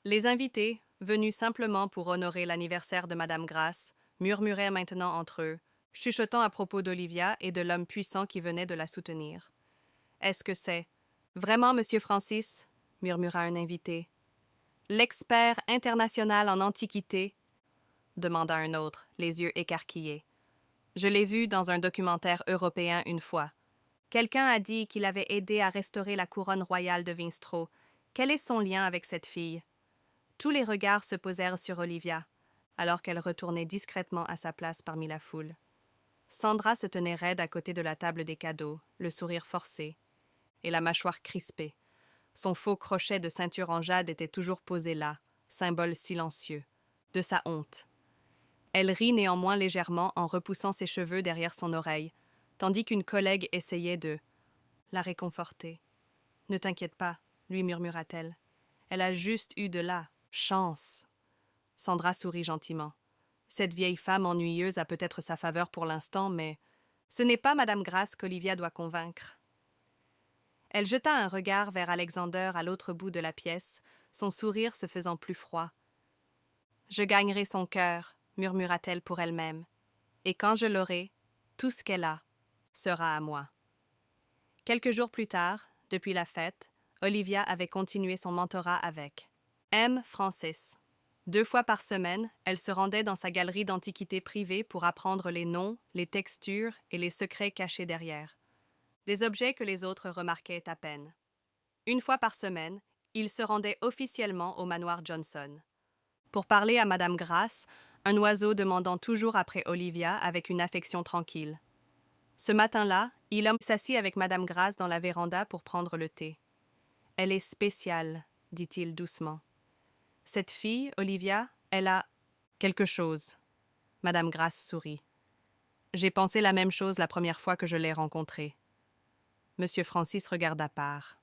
Les invités, venus simplement pour honorer l'anniversaire de Madame Grasse, murmuraient maintenant entre eux, chuchotant à propos d'Olivia et de l'homme puissant qui venait de la soutenir. « Est-ce que c'est vraiment Monsieur Francis ?» murmura un invité. « L'expert international en antiquité ?» demanda un autre, les yeux écarquillés. « Je l'ai vu dans un documentaire européen une fois. Quelqu'un a dit qu'il avait aidé à restaurer la couronne royale de Windsor. Quel est son lien avec cette fille ?» Tous les regards se posèrent sur Olivia, alors qu'elle retournait discrètement à sa place parmi la foule. Sandra se tenait raide à côté de la table des cadeaux, le sourire forcé et la mâchoire crispée. Son faux crochet de ceinture en jade était toujours posé là, symbole silencieux, de sa honte. Elle rit néanmoins légèrement en repoussant ses cheveux derrière son oreille, tandis qu'une collègue essayait de la réconforter. « Ne t'inquiète pas, » lui murmura-t-elle. « Elle a juste eu de la chance. » Sandra sourit gentiment. Cette vieille femme ennuyeuse a peut-être sa faveur pour l'instant, mais ce n'est pas Madame Grasse qu'Olivia doit convaincre. Elle jeta un regard vers Alexander à l'autre bout de la pièce, son sourire se faisant plus froid. « Je gagnerai son cœur, » murmura-t-elle pour elle-même, « et quand je l'aurai, tout ce qu'elle a sera à moi. » Quelques jours plus tard, depuis la fête, Olivia avait continué son mentorat avec M. Francis. 2 fois par semaine, elle se rendait dans sa galerie d'antiquités privée pour apprendre les noms, les textures et les secrets cachés derrière. Des objets que les autres remarquaient à peine. 1 fois par semaine, il se rendait officiellement au manoir Johnson. Pour parler à Madame Grasse, un oiseau demandant toujours après Olivia avec une affection tranquille. Ce matin-là, il s'assit avec Madame Grace dans la véranda pour prendre le thé. « Elle est spéciale, dit-il doucement. Cette fille, Olivia, elle a quelque chose. » Madame Grace sourit. « J'ai pensé la même chose la première fois que je l'ai rencontrée. » Monsieur Francis regarda part.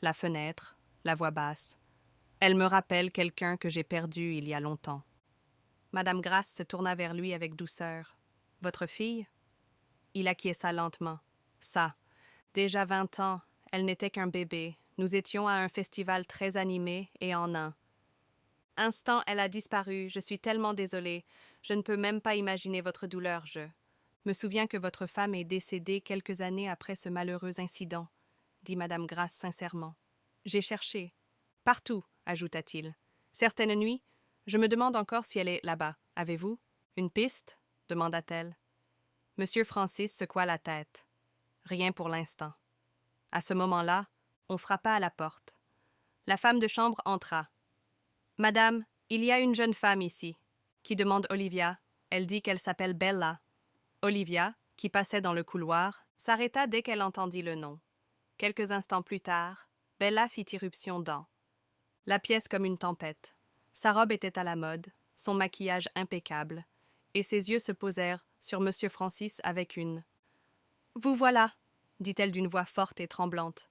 La fenêtre, la voix basse. « Elle me rappelle quelqu'un que j'ai perdu il y a longtemps. » Madame Grace se tourna vers lui avec douceur. « Votre fille ?» Il acquiesça lentement. « Ça. Déjà 20 ans, elle n'était qu'un bébé. Nous étions à un festival très animé et en un instant, elle a disparu. Je suis tellement désolée. Je ne peux même pas imaginer votre douleur. Je me souviens que votre femme est décédée quelques années après ce malheureux incident, dit Madame Grace sincèrement. J'ai cherché. Partout, ajouta-t-il. Certaines nuits, je me demande encore si elle est là-bas. Avez-vous une piste? Demanda-t-elle. Monsieur Francis secoua la tête. Rien pour l'instant. À ce moment-là, on frappa à la porte. La femme de chambre entra. Madame, il y a une jeune femme ici. Qui demande Olivia. Elle dit qu'elle s'appelle Bella. Olivia, qui passait dans le couloir, s'arrêta dès qu'elle entendit le nom. Quelques instants plus tard, Bella fit irruption dans la pièce comme une tempête. Sa robe était à la mode, son maquillage impeccable, et ses yeux se posèrent sur Monsieur Francis avec une « Vous voilà !» dit-elle d'une voix forte et tremblante.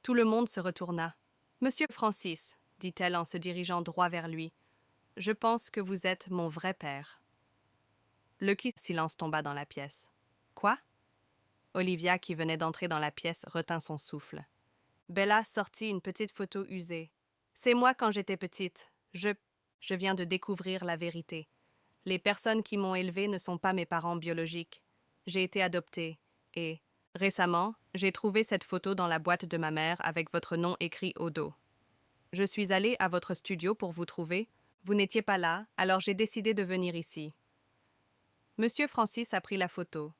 Tout le monde se retourna. « Monsieur Francis !» dit-elle en se dirigeant droit vers lui. « Je pense que vous êtes mon vrai père. » Le silence tomba dans la pièce. « Quoi ?» Olivia, qui venait d'entrer dans la pièce, retint son souffle. Bella sortit une petite photo usée. « C'est moi quand j'étais petite. Je viens de découvrir la vérité. Les personnes qui m'ont élevée ne sont pas mes parents biologiques. J'ai été adoptée. Et, récemment, j'ai trouvé cette photo dans la boîte de ma mère avec votre nom écrit au dos. Je suis allée à votre studio pour vous trouver. Vous n'étiez pas là, alors j'ai décidé de venir ici. » Monsieur Francis a pris la photo.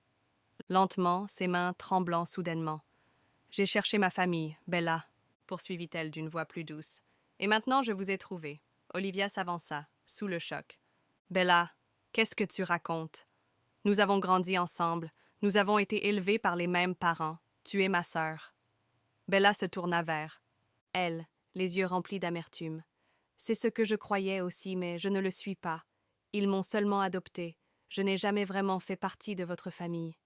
Lentement, ses mains tremblant soudainement. « J'ai cherché ma famille, Bella, » poursuivit-elle d'une voix plus douce. « Et maintenant, je vous ai trouvé. » Olivia s'avança, sous le choc. « Bella, qu'est-ce que tu racontes? Nous avons grandi ensemble. Nous avons été élevés par les mêmes parents. Tu es ma sœur. » Bella se tourna vers elle, les yeux remplis d'amertume. « C'est ce que je croyais aussi, mais je ne le suis pas. Ils m'ont seulement adoptée. Je n'ai jamais vraiment fait partie de votre famille. »«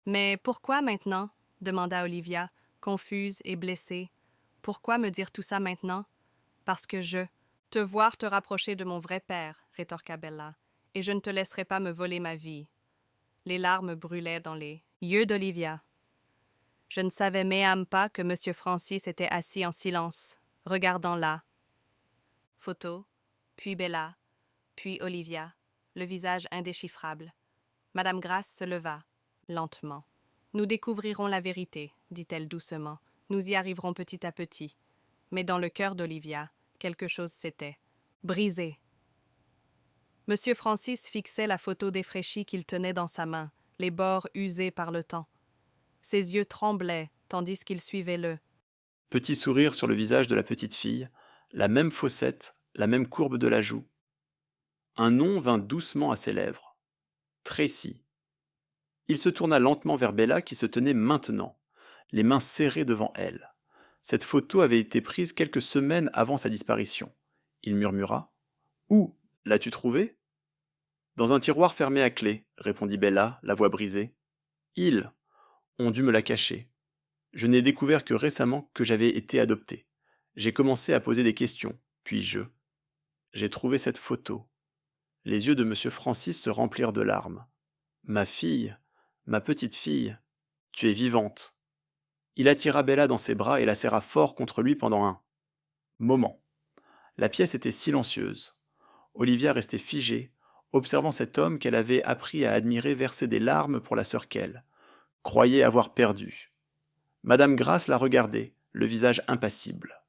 Mais pourquoi maintenant ?» demanda Olivia, confuse et blessée. « Pourquoi me dire tout ça maintenant? »« Parce que te voir te rapprocher de mon vrai père, » rétorqua Bella, « et je ne te laisserai pas me voler ma vie. » Les larmes brûlaient dans les yeux d'Olivia. Je ne savais même pas que Monsieur Francis était assis en silence, regardant là. Photo, puis Bella, puis Olivia, le visage indéchiffrable. Madame Grace se leva, lentement. « Nous découvrirons la vérité, » dit-elle doucement. « Nous y arriverons petit à petit. » Mais dans le cœur d'Olivia, quelque chose s'était brisé. Monsieur Francis fixait la photo défraîchie qu'il tenait dans sa main, les bords usés par le temps. Ses yeux tremblaient, tandis qu'il suivait le petit sourire sur le visage de la petite fille, la même fossette, la même courbe de la joue. Un nom vint doucement à ses lèvres. Tracy. Il se tourna lentement vers Bella qui se tenait maintenant, les mains serrées devant elle. Cette photo avait été prise quelques semaines avant sa disparition. Il murmura « Où l'as-tu trouvée ?»« Dans un tiroir fermé à clé, » répondit Bella, la voix brisée. « Ils ont dû me la cacher. Je n'ai découvert que récemment que j'avais été adoptée. J'ai commencé à poser des questions, puis j'ai trouvé cette photo. » Les yeux de M. Francis se remplirent de larmes. « Ma fille, ma petite fille, tu es vivante. » Il attira Bella dans ses bras et la serra fort contre lui pendant un moment. La pièce était silencieuse. Olivia restait figée, observant cet homme qu'elle avait appris à admirer verser des larmes pour la sœur qu'elle croyait avoir perdue. Madame Grace la regardait, le visage impassible.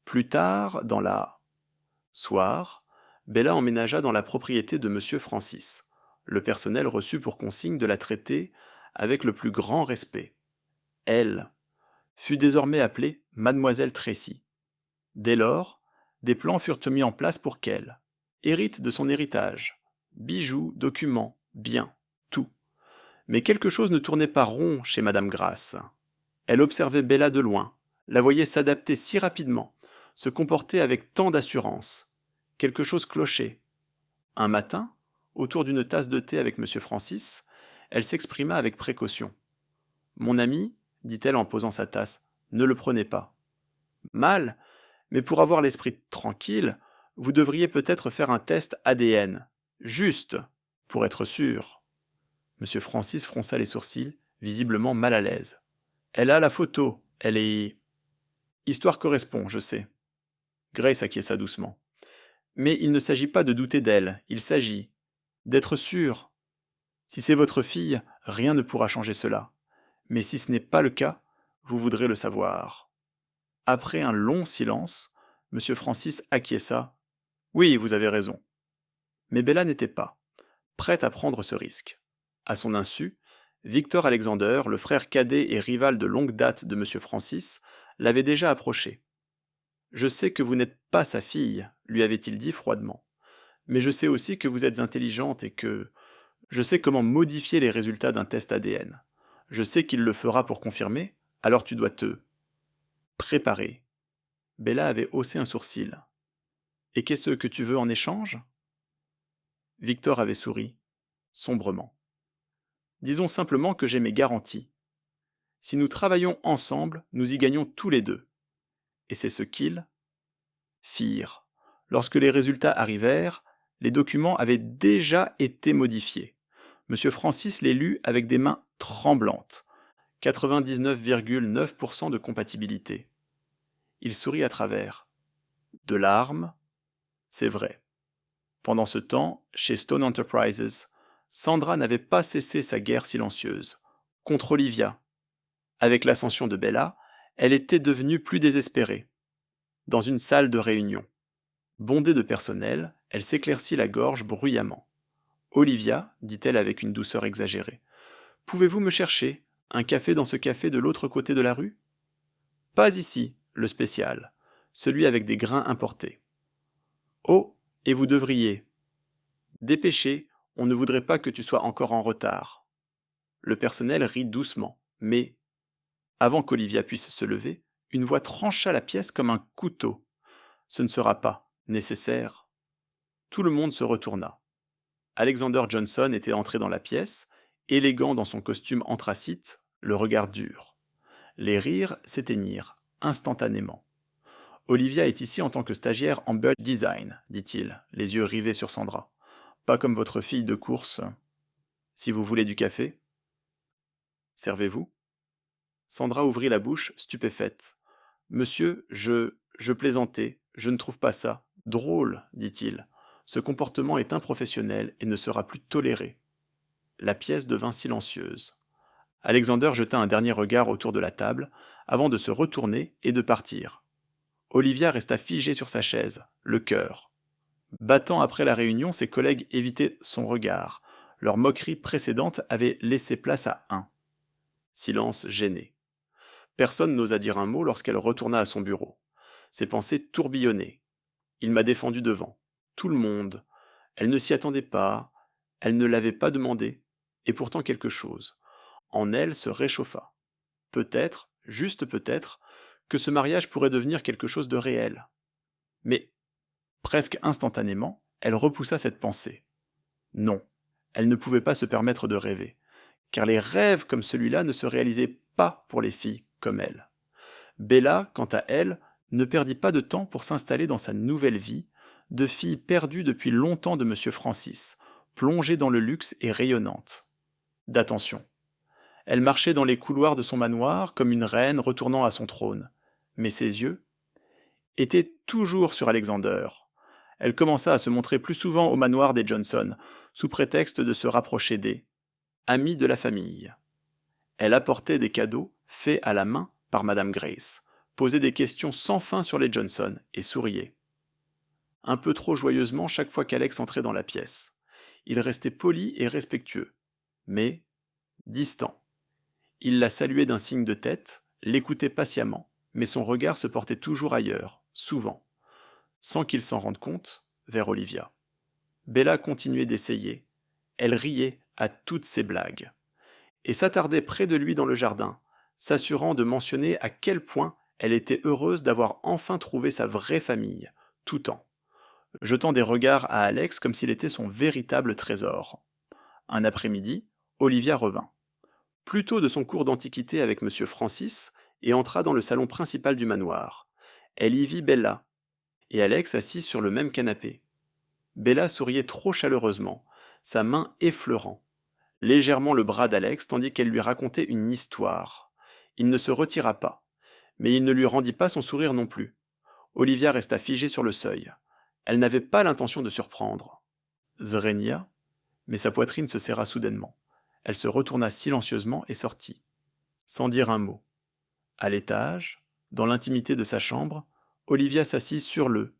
Plus tard, dans la soir, Bella emménagea dans la propriété de M. Francis. Le personnel reçut pour consigne de la traiter avec le plus grand respect. Elle fut désormais appelée Mademoiselle Tracy. Dès lors, des plans furent mis en place pour qu'elle hérite de son héritage. Bijoux, documents, biens, tout. Mais quelque chose ne tournait pas rond chez Madame Grasse. Elle observait Bella de loin, la voyait s'adapter si rapidement, se comporter avec tant d'assurance. Quelque chose clochait. Un matin, autour d'une tasse de thé avec M. Francis, elle s'exprima avec précaution. Mon ami, dit-elle en posant sa tasse, ne le prenez pas. Mal, mais pour avoir l'esprit tranquille, vous devriez peut-être faire un test ADN. Juste, pour être sûr. M. Francis fronça les sourcils, visiblement mal à l'aise. Elle a la photo, elle est... Histoire correspond, je sais. Grace acquiesça doucement. Mais il ne s'agit pas de douter d'elle, il s'agit d'être sûr. Si c'est votre fille, rien ne pourra changer cela. Mais si ce n'est pas le cas, vous voudrez le savoir. Après un long silence, M. Francis acquiesça. Oui, vous avez raison. Mais Bella n'était pas prête à prendre ce risque. À son insu, Victor Alexander, le frère cadet et rival de longue date de M. Francis, l'avait déjà approché. Je sais que vous n'êtes pas sa fille, lui avait-il dit froidement. Mais je sais aussi que vous êtes intelligente et que... Je sais comment modifier les résultats d'un test ADN. Je sais qu'il le fera pour confirmer, alors tu dois te... préparer. Bella avait haussé un sourcil. Et qu'est-ce que tu veux en échange? Victor avait souri, sombrement. Disons simplement que j'ai mes garanties. Si nous travaillons ensemble, nous y gagnons tous les deux. Et c'est ce qu'ils firent. Lorsque les résultats arrivèrent, les documents avaient déjà été modifiés. M. Francis les lut avec des mains tremblantes. 99,9% de compatibilité. Il sourit à travers. De larmes? C'est vrai. Pendant ce temps, chez Stone Enterprises, Sandra n'avait pas cessé sa guerre silencieuse. Contre Olivia. Avec l'ascension de Bella, elle était devenue plus désespérée. Dans une salle de réunion. Bondée de personnel, elle s'éclaircit la gorge bruyamment. Olivia, dit-elle avec une douceur exagérée, pouvez-vous me chercher un café dans ce café de l'autre côté de la rue? Pas ici, le spécial, celui avec des grains importés. Oh, et vous devriez. Dépêchez, on ne voudrait pas que tu sois encore en retard. Le personnel rit doucement, mais, avant qu'Olivia puisse se lever, une voix trancha la pièce comme un couteau. Ce ne sera pas nécessaire. Tout le monde se retourna. Alexander Johnson était entré dans la pièce, élégant dans son costume anthracite, le regard dur. Les rires s'éteignirent instantanément. Olivia est ici en tant que stagiaire en Bird Design, dit-il, les yeux rivés sur Sandra. Pas comme votre fille de course. Si vous voulez du café. Servez-vous. Sandra ouvrit la bouche, stupéfaite. Monsieur, je plaisantais, je ne trouve pas ça. Drôle, dit-il. Ce comportement est improfessionnel et ne sera plus toléré. La pièce devint silencieuse. Alexander jeta un dernier regard autour de la table, avant de se retourner et de partir. Olivia resta figée sur sa chaise, le cœur. Battant après la réunion, ses collègues évitaient son regard. Leur moquerie précédente avait laissé place à un. Silence gêné. Personne n'osa dire un mot lorsqu'elle retourna à son bureau. Ses pensées tourbillonnaient. Il m'a défendu devant. Tout le monde. Elle ne s'y attendait pas. Elle ne l'avait pas demandé. Et pourtant quelque chose. En elle se réchauffa. Peut-être, juste peut-être, que ce mariage pourrait devenir quelque chose de réel. Mais, presque instantanément, elle repoussa cette pensée. Non, elle ne pouvait pas se permettre de rêver, car les rêves comme celui-là ne se réalisaient pas pour les filles comme elle. Bella, quant à elle, ne perdit pas de temps pour s'installer dans sa nouvelle vie, de fille perdue depuis longtemps de M. Francis, plongée dans le luxe et rayonnante. D'attention. Elle marchait dans les couloirs de son manoir comme une reine retournant à son trône, mais ses yeux étaient toujours sur Alexander. Elle commença à se montrer plus souvent au manoir des Johnson, sous prétexte de se rapprocher des amis de la famille. Elle apportait des cadeaux faits à la main par Madame Grace, posait des questions sans fin sur les Johnson et souriait. Un peu trop joyeusement chaque fois qu'Alex entrait dans la pièce. Il restait poli et respectueux, mais distant. Il la saluait d'un signe de tête, l'écoutait patiemment, mais son regard se portait toujours ailleurs, souvent, sans qu'il s'en rende compte, vers Olivia. Bella continuait d'essayer. Elle riait à toutes ses blagues. et s'attardait près de lui dans le jardin, s'assurant de mentionner à quel point elle était heureuse d'avoir enfin trouvé sa vraie famille, tout en jetant des regards à Alex comme s'il était son véritable trésor. Un après-midi, Olivia revint, plus tôt de son cours d'antiquité avec M. Francis, et entra dans le salon principal du manoir. Elle y vit Bella, et Alex assis sur le même canapé. Bella souriait trop chaleureusement, sa main effleurant légèrement le bras d'Alex tandis qu'elle lui racontait une histoire. Il ne se retira pas, mais il ne lui rendit pas son sourire non plus. Olivia resta figée sur le seuil. Elle n'avait pas l'intention de surprendre Zrenia, mais sa poitrine se serra soudainement. Elle se retourna silencieusement et sortit, sans dire un mot. À l'étage, dans l'intimité de sa chambre, Olivia s'assit sur le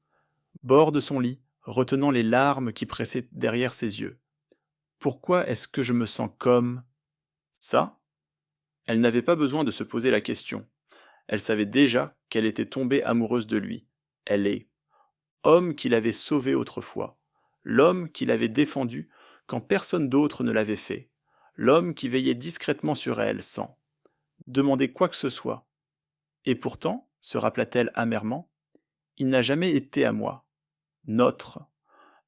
bord de son lit, retenant les larmes qui pressaient derrière ses yeux. Pourquoi est-ce que je me sens comme ça? Elle n'avait pas besoin de se poser la question. Elle savait déjà qu'elle était tombée amoureuse de lui. Elle est homme qui l'avait sauvée autrefois, l'homme qui l'avait défendue quand personne d'autre ne l'avait fait, l'homme qui veillait discrètement sur elle sans demander quoi que ce soit. Et pourtant, se rappela-t-elle amèrement, il n'a jamais été à moi. Notre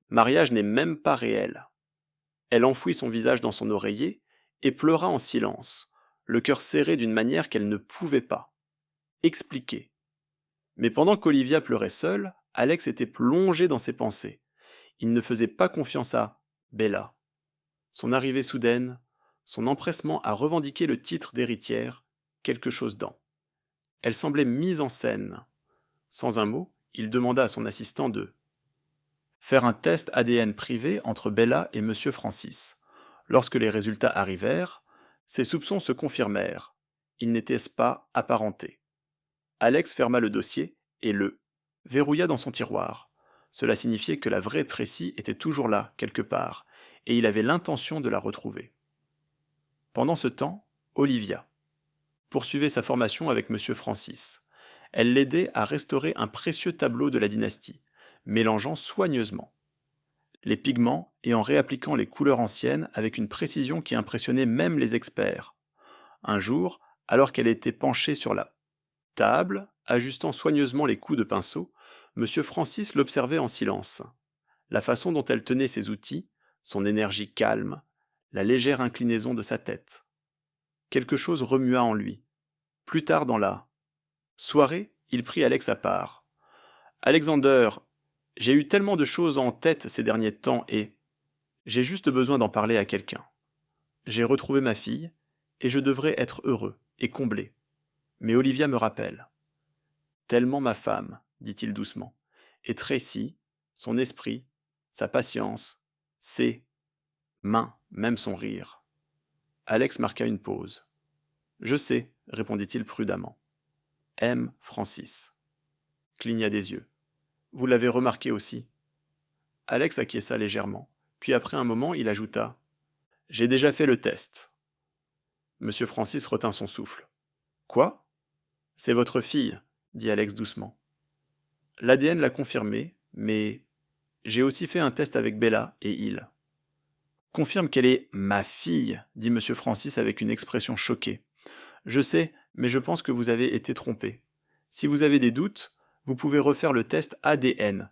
mariage n'est même pas réel. Elle enfouit son visage dans son oreiller et pleura en silence, le cœur serré d'une manière qu'elle ne pouvait pas expliquer. Mais pendant qu'Olivia pleurait seule, Alex était plongé dans ses pensées. Il ne faisait pas confiance à Bella. Son arrivée soudaine, son empressement à revendiquer le titre d'héritière, quelque chose d'en. Elle semblait mise en scène. Sans un mot, il demanda à son assistant de faire un test ADN privé entre Bella et M. Francis. Lorsque les résultats arrivèrent, ses soupçons se confirmèrent. Ils n'étaient pas apparentés. Alex ferma le dossier et le verrouilla dans son tiroir. Cela signifiait que la vraie Tracy était toujours là, quelque part, et il avait l'intention de la retrouver. Pendant ce temps, Olivia poursuivait sa formation avec M. Francis. Elle l'aidait à restaurer un précieux tableau de la dynastie, mélangeant soigneusement les pigments et en réappliquant les couleurs anciennes avec une précision qui impressionnait même les experts. Un jour, alors qu'elle était penchée sur la table, ajustant soigneusement les coups de pinceau, M. Francis l'observait en silence. La façon dont elle tenait ses outils, son énergie calme, la légère inclinaison de sa tête. Quelque chose remua en lui. Plus tard dans la soirée, il prit Alex à part. Alexander, j'ai eu tellement de choses en tête ces derniers temps et j'ai juste besoin d'en parler à quelqu'un. J'ai retrouvé ma fille et je devrais être heureux et comblé. Mais Olivia me rappelle. Tellement ma femme, dit-il doucement, et Tracy, son esprit, sa patience, ses mains, même son rire. Alex marqua une pause. Je sais, répondit-il prudemment. M. Francis. Cligna des yeux. Vous l'avez remarqué aussi. Alex acquiesça légèrement, puis après un moment, il ajouta j'ai déjà fait le test. M. Francis retint son souffle. Quoi? C'est votre fille, dit Alex doucement. L'ADN l'a confirmé, mais j'ai aussi fait un test avec Bella et il confirme qu'elle est ma fille, dit M. Francis avec une expression choquée. Je sais, mais je pense que vous avez été trompé. Si vous avez des doutes, vous pouvez refaire le test ADN.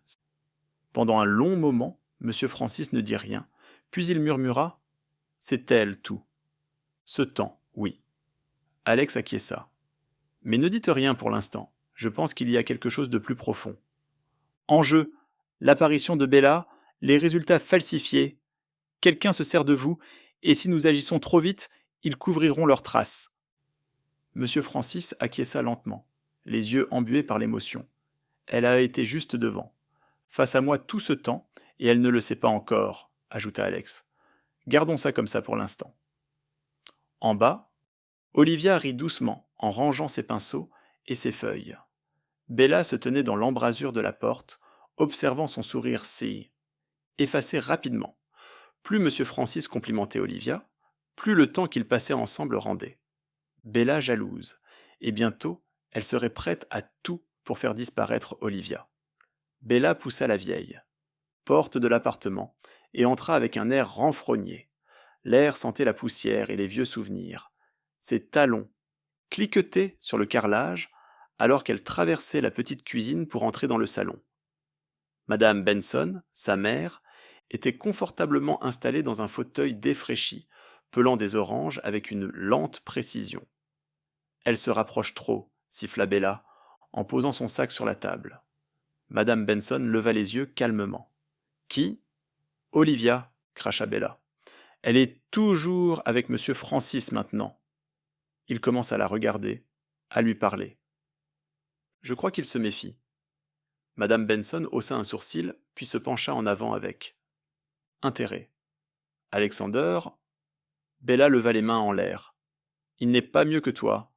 Pendant un long moment, M. Francis ne dit rien, puis il murmura « C'est elle, tout. » Ce temps, oui. Alex acquiesça. Mais ne dites rien pour l'instant, je pense qu'il y a quelque chose de plus profond. En jeu, l'apparition de Bella, les résultats falsifiés, quelqu'un se sert de vous, et si nous agissons trop vite, ils couvriront leurs traces. M. Francis acquiesça lentement, les yeux embués par l'émotion. Elle a été juste devant, face à moi tout ce temps, et elle ne le sait pas encore, ajouta Alex. Gardons ça comme ça pour l'instant. En bas, Olivia rit doucement en rangeant ses pinceaux et ses feuilles. Bella se tenait dans l'embrasure de la porte, observant son sourire effacé rapidement. Plus M. Francis complimentait Olivia, plus le temps qu'ils passaient ensemble rendait. Bella jalouse, et bientôt, elle serait prête à tout pour faire disparaître Olivia. Bella poussa la vieille, porte de l'appartement, et entra avec un air renfrogné. L'air sentait la poussière et les vieux souvenirs. Ses talons cliquetaient sur le carrelage alors qu'elle traversait la petite cuisine pour entrer dans le salon. Madame Benson, sa mère, était confortablement installée dans un fauteuil défraîchi, pelant des oranges avec une lente précision. Elle se rapproche trop, siffla Bella, en posant son sac sur la table. Madame Benson leva les yeux calmement. Qui? Olivia, cracha Bella. Elle est toujours avec monsieur Francis maintenant. Il commence à la regarder, à lui parler. Je crois qu'il se méfie. Madame Benson haussa un sourcil, puis se pencha en avant avec intérêt. Alexander, Bella leva les mains en l'air. Il n'est pas mieux que toi.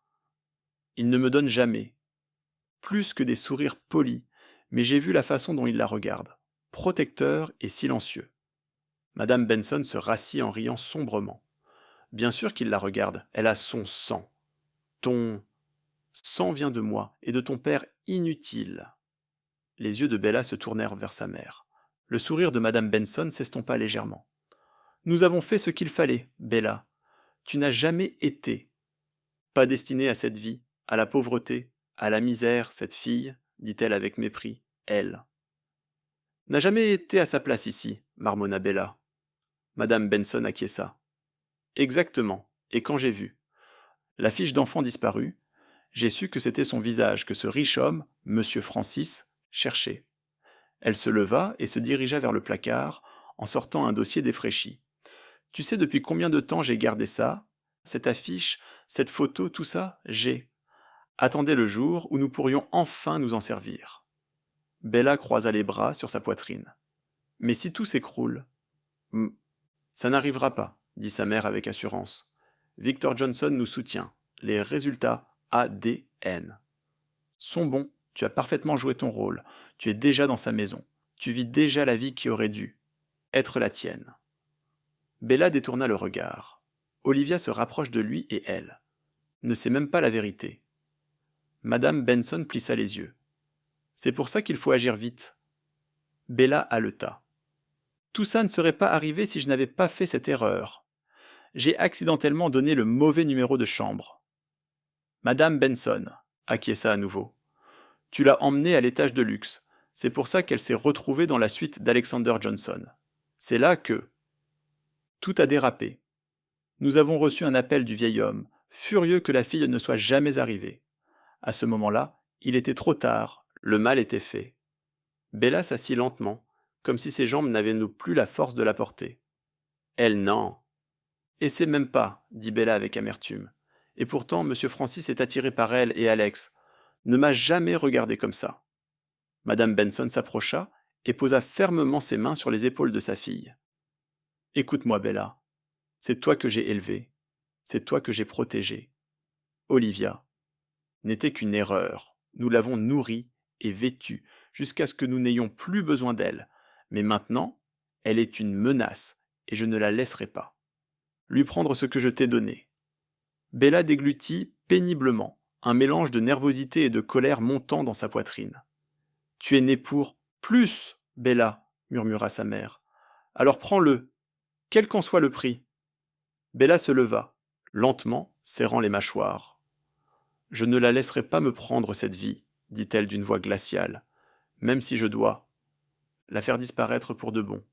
Il ne me donne jamais. Plus que des sourires polis, mais j'ai vu la façon dont il la regarde. Protecteur et silencieux. Madame Benson se rassit en riant sombrement. Bien sûr qu'il la regarde, elle a son sang. Ton sang vient de moi et de ton père inutile. Les yeux de Bella se tournèrent vers sa mère. Le sourire de Madame Benson s'estompa légèrement. Nous avons fait ce qu'il fallait, Bella. Tu n'as jamais été. Pas destinée à cette vie, à la pauvreté, à la misère, cette fille, dit-elle avec mépris, elle. N'a jamais été à sa place ici, marmonna Bella. Madame Benson acquiesça. Exactement, et quand j'ai vu la fiche d'enfant disparue, j'ai su que c'était son visage que ce riche homme, monsieur Francis, cherchait. Elle se leva et se dirigea vers le placard, en sortant un dossier défraîchi. Tu sais depuis combien de temps j'ai gardé ça? Cette affiche, cette photo, tout ça, j'ai. Attendez le jour où nous pourrions enfin nous en servir. Bella croisa les bras sur sa poitrine. Mais si tout s'écroule... Ça n'arrivera pas, dit sa mère avec assurance. Victor Johnson nous soutient. Les résultats ADN sont bons. Tu as parfaitement joué ton rôle. Tu es déjà dans sa maison. Tu vis déjà la vie qui aurait dû être la tienne. Bella détourna le regard. Olivia se rapproche de lui et elle ne sait même pas la vérité. Madame Benson plissa les yeux. C'est pour ça qu'il faut agir vite. Bella haleta. Tout ça ne serait pas arrivé si je n'avais pas fait cette erreur. J'ai accidentellement donné le mauvais numéro de chambre. Madame Benson, acquiesça à nouveau. Tu l'as emmenée à l'étage de luxe. C'est pour ça qu'elle s'est retrouvée dans la suite d'Alexander Johnson. C'est là que... Tout a dérapé. Nous avons reçu un appel du vieil homme, furieux que la fille ne soit jamais arrivée. À ce moment-là, il était trop tard, le mal était fait. Bella s'assit lentement, comme si ses jambes n'avaient plus la force de la porter. Elle, non. Et c'est même pas, dit Bella avec amertume. Et pourtant, M. Francis est attiré par elle et Alex. Ne m'a jamais regardé comme ça. Madame Benson s'approcha et posa fermement ses mains sur les épaules de sa fille. Écoute-moi, Bella. C'est toi que j'ai élevée. C'est toi que j'ai protégée. Olivia n'était qu'une erreur. Nous l'avons nourrie et vêtue jusqu'à ce que nous n'ayons plus besoin d'elle. Mais maintenant, elle est une menace et je ne la laisserai pas. Lui prendre ce que je t'ai donné. Bella déglutit péniblement, un mélange de nervosité et de colère montant dans sa poitrine. Tu es née pour plus, Bella, murmura sa mère. Alors prends-le, quel qu'en soit le prix. Bella se leva, lentement, serrant les mâchoires. Je ne la laisserai pas me prendre cette vie, dit-elle d'une voix glaciale, même si je dois la faire disparaître pour de bon.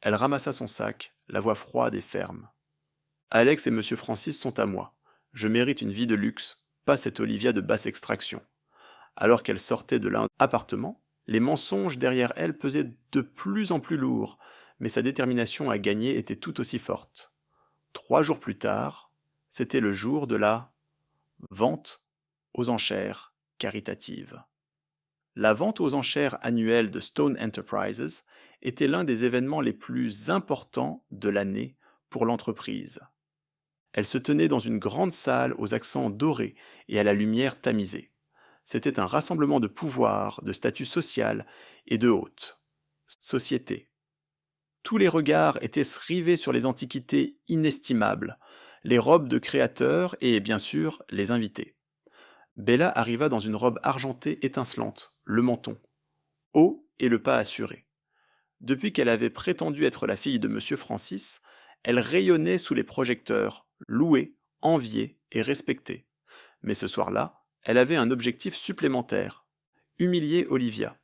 Elle ramassa son sac, la voix froide et ferme. Alex et M. Francis sont à moi. Je mérite une vie de luxe, pas cette Olivia de basse extraction. Alors qu'elle sortait de l'appartement, les mensonges derrière elle pesaient de plus en plus lourds, mais sa détermination à gagner était tout aussi forte. 3 jours plus tard, c'était le jour de la vente aux enchères caritatives. La vente aux enchères annuelle de Stone Enterprises était l'un des événements les plus importants de l'année pour l'entreprise. Elle se tenait dans une grande salle aux accents dorés et à la lumière tamisée. C'était un rassemblement de pouvoir, de statut social et de haute société. Tous les regards étaient rivés sur les antiquités inestimables, les robes de créateurs et, bien sûr, les invités. Bella arriva dans une robe argentée étincelante, le menton haut et le pas assuré. Depuis qu'elle avait prétendu être la fille de M. Francis, Elle rayonnait sous les projecteurs, louée, enviée et respectée. Mais ce soir-là, elle avait un objectif supplémentaire, humilier Olivia.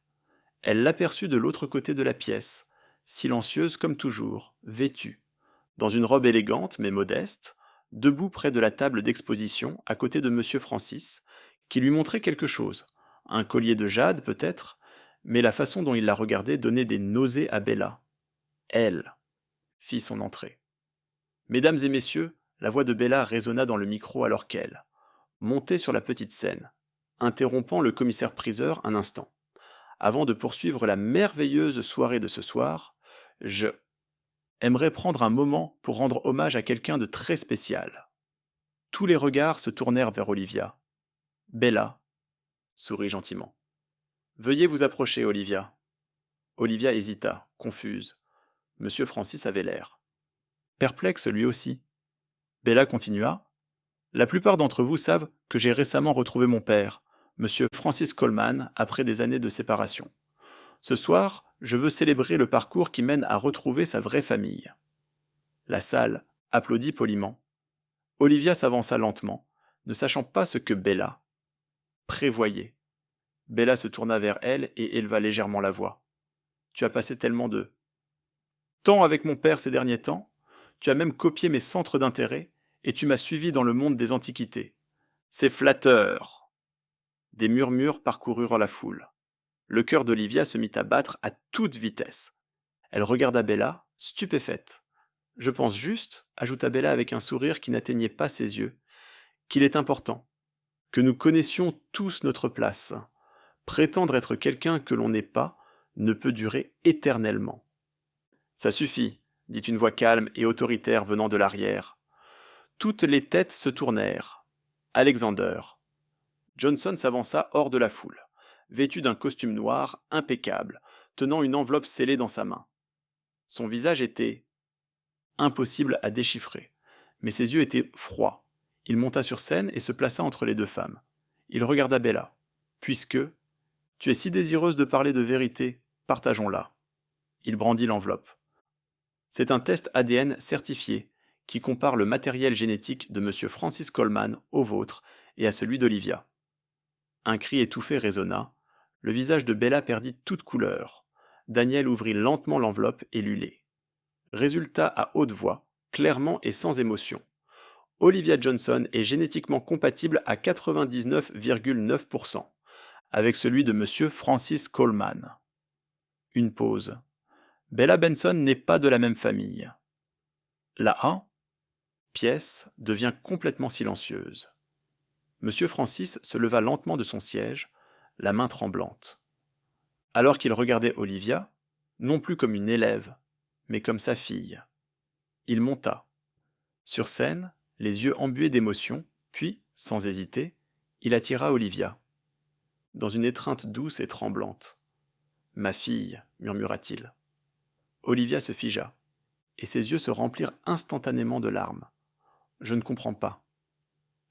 Elle l'aperçut de l'autre côté de la pièce, silencieuse comme toujours, vêtue, dans une robe élégante mais modeste, debout près de la table d'exposition à côté de Monsieur Francis, qui lui montrait quelque chose, un collier de jade peut-être, mais la façon dont il la regardait donnait des nausées à Bella. Elle fit son entrée. Mesdames et messieurs, la voix de Bella résonna dans le micro alors qu'elle montait sur la petite scène, interrompant le commissaire-priseur un instant. Avant de poursuivre la merveilleuse soirée de ce soir, je aimerais prendre un moment pour rendre hommage à quelqu'un de très spécial. Tous les regards se tournèrent vers Olivia. Bella sourit gentiment. Veuillez vous approcher, Olivia. Olivia hésita, confuse. Monsieur Francis avait l'air perplexe lui aussi. Bella continua. La plupart d'entre vous savent que j'ai récemment retrouvé mon père, Monsieur Francis Coleman, après des années de séparation. Ce soir, je veux célébrer le parcours qui mène à retrouver sa vraie famille. La salle applaudit poliment. Olivia s'avança lentement, ne sachant pas ce que Bella prévoyait. Bella se tourna vers elle et éleva légèrement la voix. Tu as passé tellement de temps avec mon père ces derniers temps, tu as même copié mes centres d'intérêt, et tu m'as suivi dans le monde des antiquités. C'est flatteur. Des murmures parcoururent la foule. Le cœur d'Olivia se mit à battre à toute vitesse. Elle regarda Bella, stupéfaite. Je pense juste, ajouta Bella avec un sourire qui n'atteignait pas ses yeux, qu'il est important que nous connaissions tous notre place. Prétendre être quelqu'un que l'on n'est pas ne peut durer éternellement. Ça suffit, dit une voix calme et autoritaire venant de l'arrière. Toutes les têtes se tournèrent. Alexander. Johnson s'avança hors de la foule, vêtu d'un costume noir impeccable, tenant une enveloppe scellée dans sa main. Son visage était impossible à déchiffrer, mais ses yeux étaient froids. Il monta sur scène et se plaça entre les deux femmes. Il regarda Bella. Puisque tu es si désireuse de parler de vérité, partageons-la. Il brandit l'enveloppe. C'est un test ADN certifié qui compare le matériel génétique de M. Francis Coleman au vôtre et à celui d'Olivia. Un cri étouffé résonna. Le visage de Bella perdit toute couleur. Daniel ouvrit lentement l'enveloppe et lut les. Résultat à haute voix, clairement et sans émotion. Olivia Johnson est génétiquement compatible à 99,9% avec celui de M. Francis Coleman. Une pause. Bella Benson n'est pas de la même famille. La pièce devient complètement silencieuse. M. Francis se leva lentement de son siège, la main tremblante. Alors qu'il regardait Olivia, non plus comme une élève, mais comme sa fille. Il monta. Sur scène, les yeux embués d'émotion, puis, sans hésiter, il attira Olivia. Dans une étreinte douce et tremblante. « Ma fille » murmura-t-il. Olivia se figea, et ses yeux se remplirent instantanément de larmes. « Je ne comprends pas. »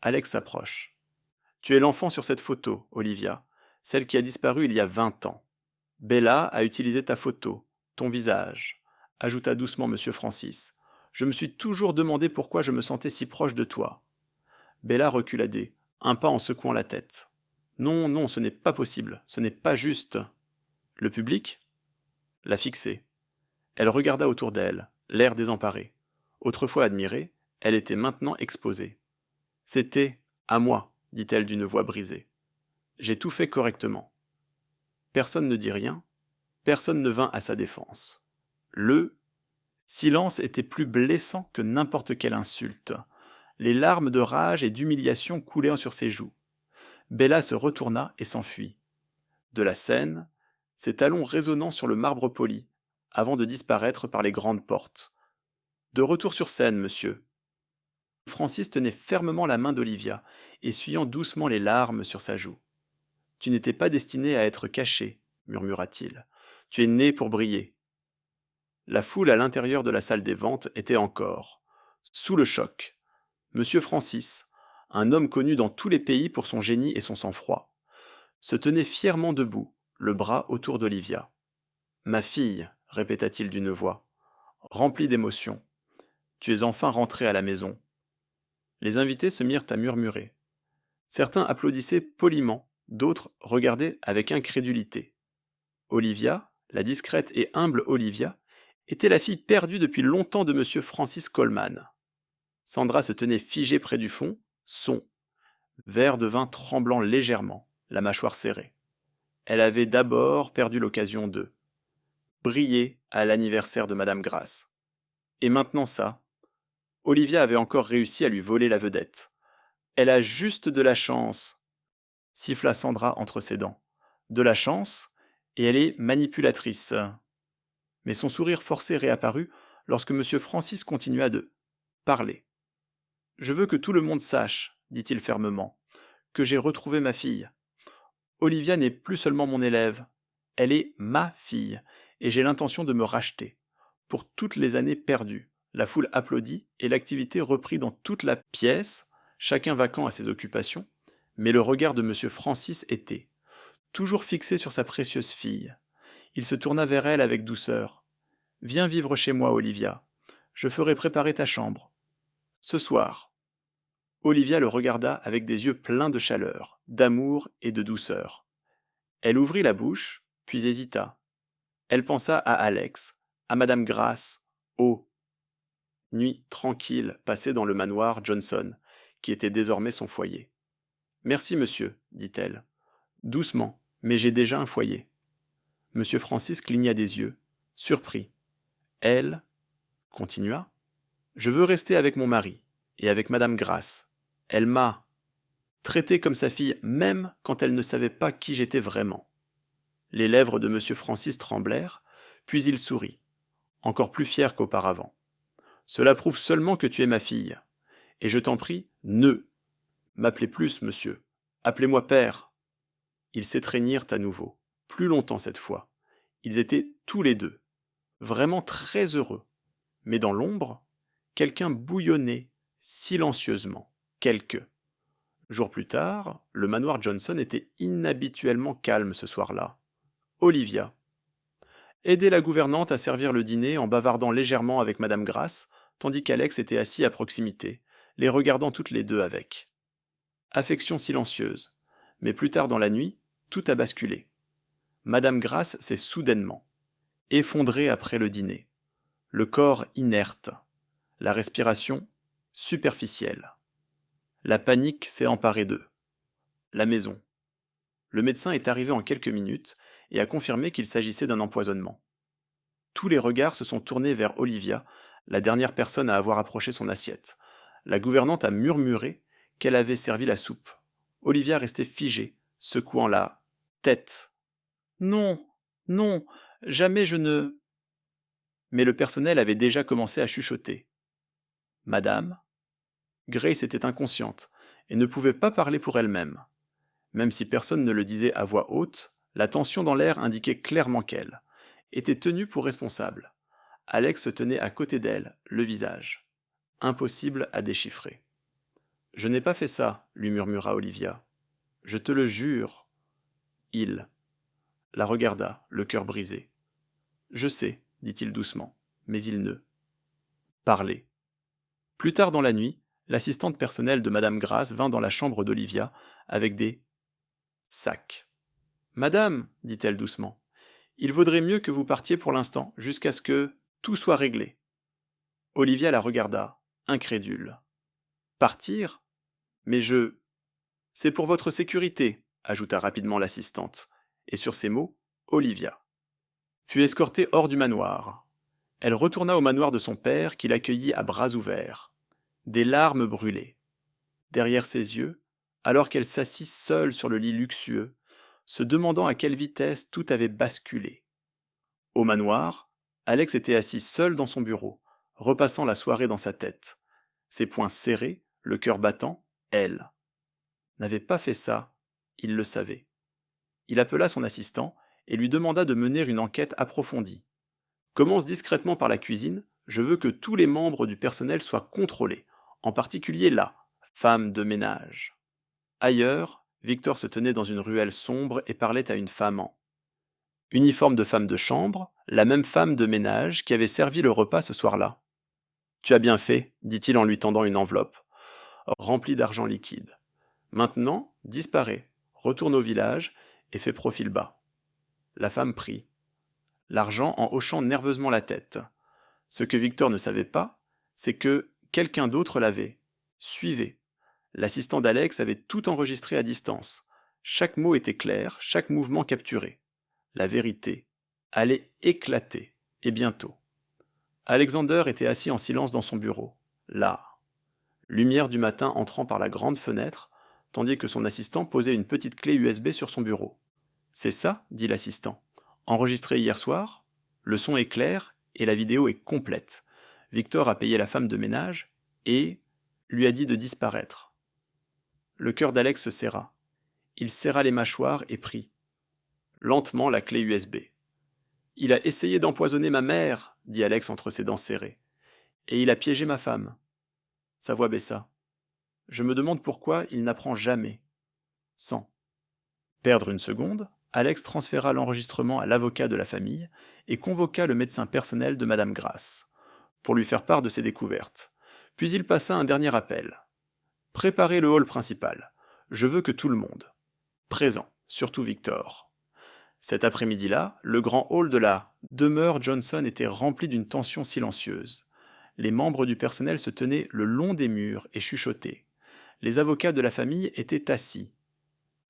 Alex s'approche. « Tu es l'enfant sur cette photo, Olivia, celle qui a disparu il y a 20 ans. Bella a utilisé ta photo, ton visage, » ajouta doucement M. Francis. « Je me suis toujours demandé pourquoi je me sentais si proche de toi. » Bella recula un pas en secouant la tête. « Non, non, ce n'est pas possible, ce n'est pas juste. » Le public la fixait. Elle regarda autour d'elle, l'air désemparé. Autrefois admirée, elle était maintenant exposée. « C'était à moi, dit-elle d'une voix brisée. J'ai tout fait correctement. » Personne ne dit rien, personne ne vint à sa défense. Le silence était plus blessant que n'importe quelle insulte. Les larmes de rage et d'humiliation coulaient sur ses joues. Bella se retourna et s'enfuit. De la scène, ses talons résonnant sur le marbre poli, avant de disparaître par les grandes portes. De retour sur scène, monsieur. Francis tenait fermement la main d'Olivia, essuyant doucement les larmes sur sa joue. Tu n'étais pas destiné à être caché, murmura-t-il. Tu es né pour briller. La foule à l'intérieur de la salle des ventes était encore, sous le choc. Monsieur Francis, un homme connu dans tous les pays pour son génie et son sang-froid, se tenait fièrement debout, le bras autour d'Olivia. « Ma fille » répéta-t-il d'une voix, remplie d'émotion. tu es enfin rentré à la maison. » Les invités se mirent à murmurer. Certains applaudissaient poliment, d'autres regardaient avec incrédulité. Olivia, la discrète et humble Olivia, était la fille perdue depuis longtemps de M. Francis Coleman. Sandra se tenait figée près du fond, son verre de vin tremblant légèrement, la mâchoire serrée. Elle avait d'abord perdu l'occasion de briller à l'anniversaire de Madame Grasse. Et maintenant ça, Olivia avait encore réussi à lui voler la vedette. Elle a juste de la chance, siffla Sandra entre ses dents. De la chance, et elle est manipulatrice. Mais son sourire forcé réapparut lorsque M. Francis continua de parler. Je veux que tout le monde sache, dit-il fermement, que j'ai retrouvé ma fille. Olivia n'est plus seulement mon élève, elle est ma fille, et j'ai l'intention de me racheter. Pour toutes les années perdues, la foule applaudit et l'activité reprit dans toute la pièce, chacun vaquant à ses occupations, mais le regard de M. Francis était toujours fixé sur sa précieuse fille. Il se tourna vers elle avec douceur. « Viens vivre chez moi, Olivia. Je ferai préparer ta chambre. Ce soir. » Olivia le regarda avec des yeux pleins de chaleur, d'amour et de douceur. Elle ouvrit la bouche, puis hésita. Elle pensa à Alex, à Madame Grasse, au nuit tranquille passée dans le manoir Johnson, qui était désormais son foyer. Merci, monsieur, dit-elle. Doucement, mais j'ai déjà un foyer. Monsieur Francis cligna des yeux, surpris. Elle continua. Je veux rester avec mon mari et avec Madame Grasse. Elle m'a traité comme sa fille même quand elle ne savait pas qui j'étais vraiment. Les lèvres de Monsieur Francis tremblèrent, puis il sourit, encore plus fier qu'auparavant. Cela prouve seulement que tu es ma fille. Et je t'en prie, ne m'appelez plus, monsieur. Appelez-moi père. Ils s'étreignirent à nouveau, plus longtemps cette fois. Ils étaient tous les deux, vraiment très heureux. Mais dans l'ombre, quelqu'un bouillonnait silencieusement. Jours plus tard, le manoir Johnson était inhabituellement calme ce soir-là. Olivia aidait la gouvernante à servir le dîner en bavardant légèrement avec Madame Grasse, tandis qu'Alex était assis à proximité, les regardant toutes les deux avec. Affection silencieuse, mais plus tard dans la nuit, tout a basculé. Madame Grasse s'est soudainement effondrée après le dîner, le corps inerte, la respiration superficielle. La panique s'est emparée d'eux. La maison. Le médecin est arrivé en quelques minutes et a confirmé qu'il s'agissait d'un empoisonnement. Tous les regards se sont tournés vers Olivia, la dernière personne à avoir approché son assiette. La gouvernante a murmuré qu'elle avait servi la soupe. Olivia restait figée, secouant la tête. « Non, non, jamais je ne... » Mais le personnel avait déjà commencé à chuchoter. « Madame ?» Grace était inconsciente et ne pouvait pas parler pour elle-même. Même si personne ne le disait à voix haute, la tension dans l'air indiquait clairement qu'elle était tenue pour responsable. Alex se tenait à côté d'elle, le visage. Impossible à déchiffrer. « Je n'ai pas fait ça, lui murmura Olivia. « Je te le jure. » Il la regarda, le cœur brisé. « Je sais, dit-il doucement, mais il ne parlait. » Plus tard dans la nuit, l'assistante personnelle de Madame Grasse vint dans la chambre d'Olivia avec des sacs. « Madame, dit-elle doucement, il vaudrait mieux que vous partiez pour l'instant, jusqu'à ce que tout soit réglé. » Olivia la regarda, incrédule. « Partir ? Mais je... » « C'est pour votre sécurité, » ajouta rapidement l'assistante, et sur ces mots, Olivia fut escortée hors du manoir. Elle retourna au manoir de son père qui l'accueillit à bras ouverts. Des larmes brûlaient. Derrière ses yeux, alors qu'elle s'assit seule sur le lit luxueux, se demandant à quelle vitesse tout avait basculé. Au manoir, Alex était assis seul dans son bureau, repassant la soirée dans sa tête. Ses poings serrés, le cœur battant, elle n'avait pas fait ça, il le savait. Il appela son assistant et lui demanda de mener une enquête approfondie. Commence discrètement par la cuisine, je veux que tous les membres du personnel soient contrôlés, en particulier la femme de ménage. Ailleurs, Victor se tenait dans une ruelle sombre et parlait à une femme en uniforme de femme de chambre, la même femme de ménage qui avait servi le repas ce soir-là. Tu as bien fait, dit-il en lui tendant une enveloppe, remplie d'argent liquide. Maintenant, disparais, retourne au village et fais profil bas. La femme prit l'argent en hochant nerveusement la tête. Ce que Victor ne savait pas, c'est que quelqu'un d'autre l'avait. Suivez. L'assistant d'Alex avait tout enregistré à distance. Chaque mot était clair, chaque mouvement capturé. La vérité allait éclater, et bientôt. Alexander était assis en silence dans son bureau, là. Lumière du matin entrant par la grande fenêtre, tandis que son assistant posait une petite clé USB sur son bureau. C'est ça, dit l'assistant. Enregistré hier soir, le son est clair et la vidéo est complète. Victor a payé la femme de ménage et lui a dit de disparaître. Le cœur d'Alex se serra. Il serra les mâchoires et prit lentement la clé USB. Il a essayé d'empoisonner ma mère, dit Alex entre ses dents serrées. Et il a piégé ma femme. Sa voix baissa. Je me demande pourquoi il n'apprend jamais. Sans perdre une seconde, Alex transféra l'enregistrement à l'avocat de la famille et convoqua le médecin personnel de Madame Grace, pour lui faire part de ses découvertes. Puis il passa un dernier appel. Préparez le hall principal. Je veux que tout le monde. Présent, surtout Victor. Cet après-midi-là, le grand hall de la demeure Johnson était rempli d'une tension silencieuse. Les membres du personnel se tenaient le long des murs et chuchotaient. Les avocats de la famille étaient assis,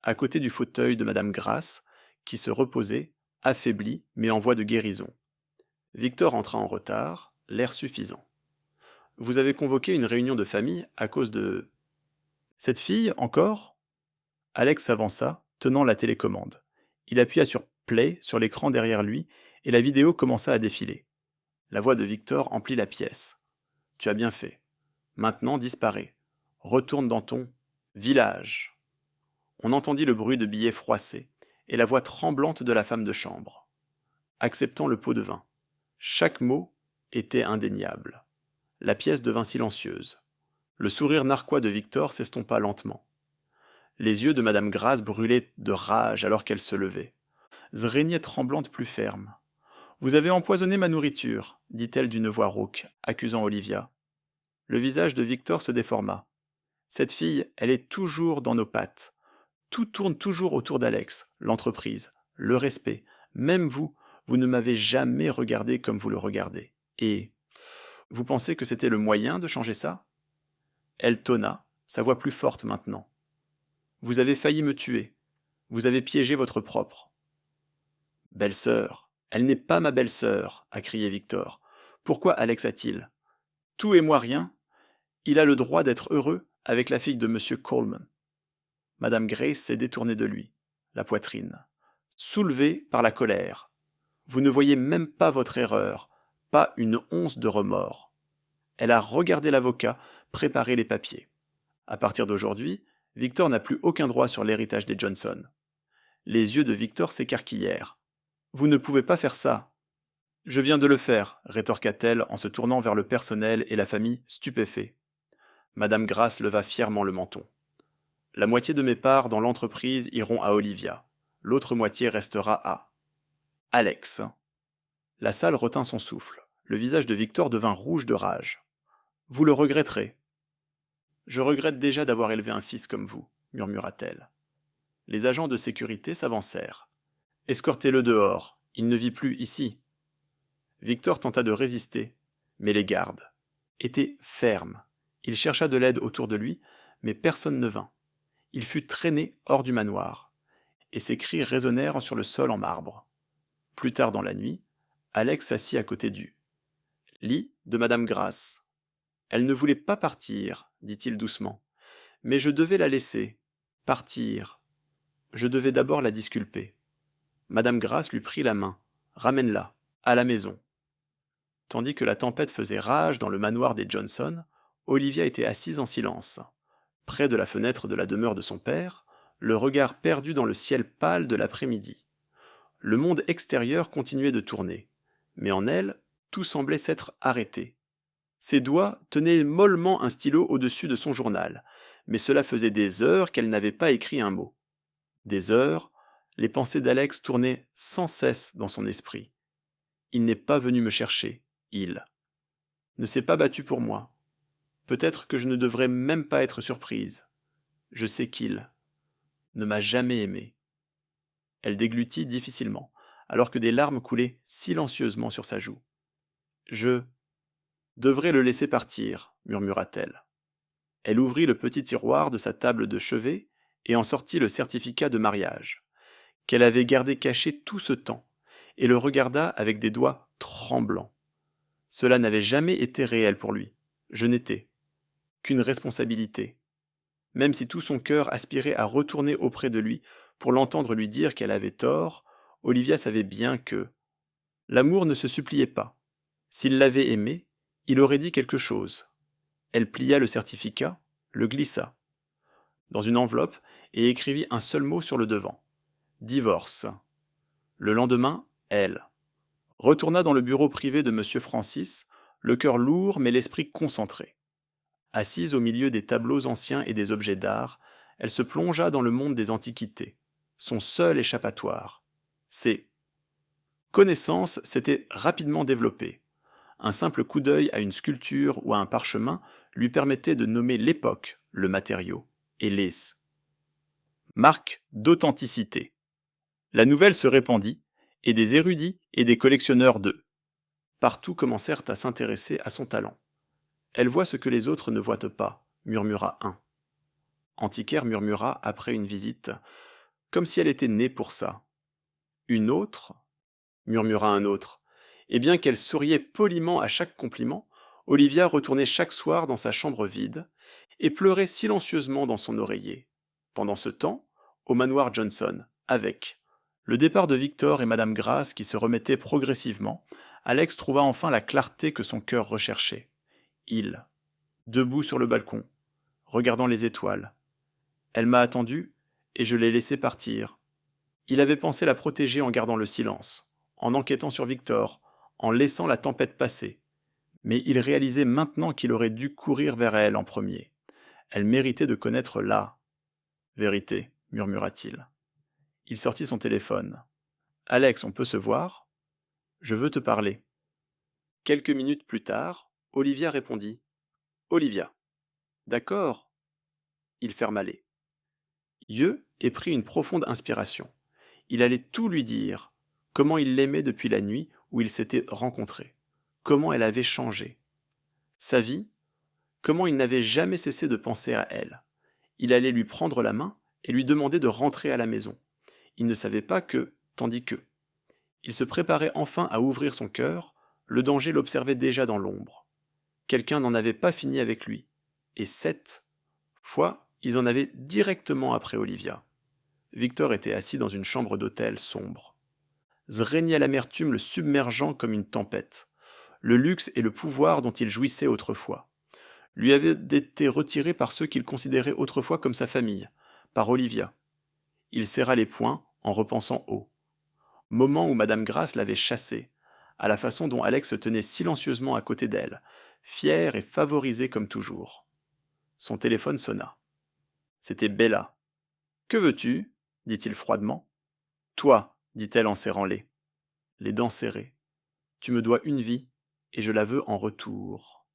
à côté du fauteuil de Madame Grace, qui se reposait, affaiblie mais en voie de guérison. Victor entra en retard, l'air suffisant. Vous avez convoqué une réunion de famille à cause de... Cette fille, encore ? Alex s'avança, tenant la télécommande. Il appuya sur Play sur l'écran derrière lui, et la vidéo commença à défiler. La voix de Victor emplit la pièce. Tu as bien fait. Maintenant, disparais. Retourne dans ton village. On entendit le bruit de billets froissés, et la voix tremblante de la femme de chambre, acceptant le pot de vin. Chaque mot était indéniable. La pièce devint silencieuse. Le sourire narquois de Victor s'estompa lentement. Les yeux de Madame Grace brûlaient de rage alors qu'elle se levait. Zréniait tremblante plus ferme. Vous avez empoisonné ma nourriture, dit-elle d'une voix rauque, accusant Olivia. Le visage de Victor se déforma. Cette fille, elle est toujours dans nos pattes. Tout tourne toujours autour d'Alex, l'entreprise, le respect. Même vous, vous ne m'avez jamais regardé comme vous le regardez. Et vous pensez que c'était le moyen de changer ça ? Elle tonna, sa voix plus forte maintenant. Vous avez failli me tuer. Vous avez piégé votre propre. Belle-sœur, elle n'est pas ma belle-sœur, a crié Victor. Pourquoi Alex a-t-il ? Tout et moi rien ? Il a le droit d'être heureux avec la fille de M. Coleman. Madame Grace s'est détournée de lui, la poitrine, soulevée par la colère. Vous ne voyez même pas votre erreur, pas une once de remords. Elle a regardé l'avocat préparer les papiers. À partir d'aujourd'hui, Victor n'a plus aucun droit sur l'héritage des Johnson. Les yeux de Victor s'écarquillèrent. Vous ne pouvez pas faire ça. Je viens de le faire, rétorqua-t-elle en se tournant vers le personnel et la famille stupéfaits. Madame Grace leva fièrement le menton. La moitié de mes parts dans l'entreprise iront à Olivia. L'autre moitié restera à Alex. La salle retint son souffle. Le visage de Victor devint rouge de rage. Vous le regretterez. Je regrette déjà d'avoir élevé un fils comme vous, murmura-t-elle. Les agents de sécurité s'avancèrent. Escortez-le dehors, il ne vit plus ici. Victor tenta de résister, mais les gardes étaient fermes. Il chercha de l'aide autour de lui, mais personne ne vint. Il fut traîné hors du manoir, et ses cris résonnèrent sur le sol en marbre. Plus tard dans la nuit, Alex s'assit à côté du lit de Madame Grace. Elle ne voulait pas partir, dit-il doucement, mais je devais la laisser partir. Je devais d'abord la disculper. Madame Grace lui prit la main. Ramène-la, à la maison. Tandis que la tempête faisait rage dans le manoir des Johnson, Olivia était assise en silence, près de la fenêtre de la demeure de son père, le regard perdu dans le ciel pâle de l'après-midi. Le monde extérieur continuait de tourner, mais en elle, tout semblait s'être arrêté. Ses doigts tenaient mollement un stylo au-dessus de son journal, mais cela faisait des heures qu'elle n'avait pas écrit un mot. Des heures, les pensées d'Alex tournaient sans cesse dans son esprit. Il n'est pas venu me chercher, il. ne s'est pas battu pour moi. Peut-être que je ne devrais même pas être surprise. Je sais qu'il ne m'a jamais aimé. Elle déglutit difficilement, alors que des larmes coulaient silencieusement sur sa joue. Je devrais le laisser partir, murmura-t-elle. Elle ouvrit le petit tiroir de sa table de chevet et en sortit le certificat de mariage, qu'elle avait gardé caché tout ce temps, et le regarda avec des doigts tremblants. Cela n'avait jamais été réel pour lui. Je n'étais qu'une responsabilité. Même si tout son cœur aspirait à retourner auprès de lui pour l'entendre lui dire qu'elle avait tort, Olivia savait bien que l'amour ne se suppliait pas. S'il l'avait aimé, il aurait dit quelque chose. Elle plia le certificat, le glissa dans une enveloppe et écrivit un seul mot sur le devant. Divorce. Le lendemain, elle retourna dans le bureau privé de M. Francis, le cœur lourd mais l'esprit concentré. Assise au milieu des tableaux anciens et des objets d'art, elle se plongea dans le monde des antiquités, son seul échappatoire. Ses connaissances s'étaient rapidement développées. Un simple coup d'œil à une sculpture ou à un parchemin lui permettait de nommer l'époque, le matériau, et les marques d'authenticité. La nouvelle se répandit, et des érudits et des collectionneurs de partout commencèrent à s'intéresser à son talent. Elle voit ce que les autres ne voient pas, murmura un. Antiquaire murmura après une visite, comme si elle était née pour ça. Une autre, murmura un autre, et bien qu'elle souriait poliment à chaque compliment, Olivia retournait chaque soir dans sa chambre vide et pleurait silencieusement dans son oreiller. Pendant ce temps, au manoir Johnson, avec le départ de Victor et Madame Grace qui se remettaient progressivement, Alex trouva enfin la clarté que son cœur recherchait. Il, debout sur le balcon, regardant les étoiles. Elle m'a attendu et je l'ai laissé partir. Il avait pensé la protéger en gardant le silence, en enquêtant sur Victor, en laissant la tempête passer. Mais il réalisait maintenant qu'il aurait dû courir vers elle en premier. Elle méritait de connaître la vérité, murmura-t-il. Il sortit son téléphone. Alex, on peut se voir? Je veux te parler. Quelques minutes plus tard, Olivia répondit. Olivia. D'accord. Il ferma les yeux et prit une profonde inspiration. Il allait tout lui dire, comment il l'aimait depuis la nuit où ils s'étaient rencontrés, comment elle avait changé. Sa vie, comment il n'avait jamais cessé de penser à elle. Il allait lui prendre la main et lui demander de rentrer à la maison. Il ne savait pas que, tandis que. Il se préparait enfin à ouvrir son cœur, le danger l'observait déjà dans l'ombre. Quelqu'un n'en avait pas fini avec lui. Et 7 fois, ils en avaient directement après Olivia. Victor était assis dans une chambre d'hôtel sombre. Régnait l'amertume le submergeant comme une tempête. Le luxe et le pouvoir dont il jouissait autrefois lui avaient été retirés par ceux qu'il considérait autrefois comme sa famille, par Olivia. Il serra les poings en repensant haut. Moment où Madame Grace l'avait chassé, à la façon dont Alex se tenait silencieusement à côté d'elle, fier et favorisé comme toujours. Son téléphone sonna. C'était Bella. « Que veux-tu » dit-il froidement. « Toi, dit-elle en serrant les dents serrées. Tu me dois une vie, et je la veux en retour.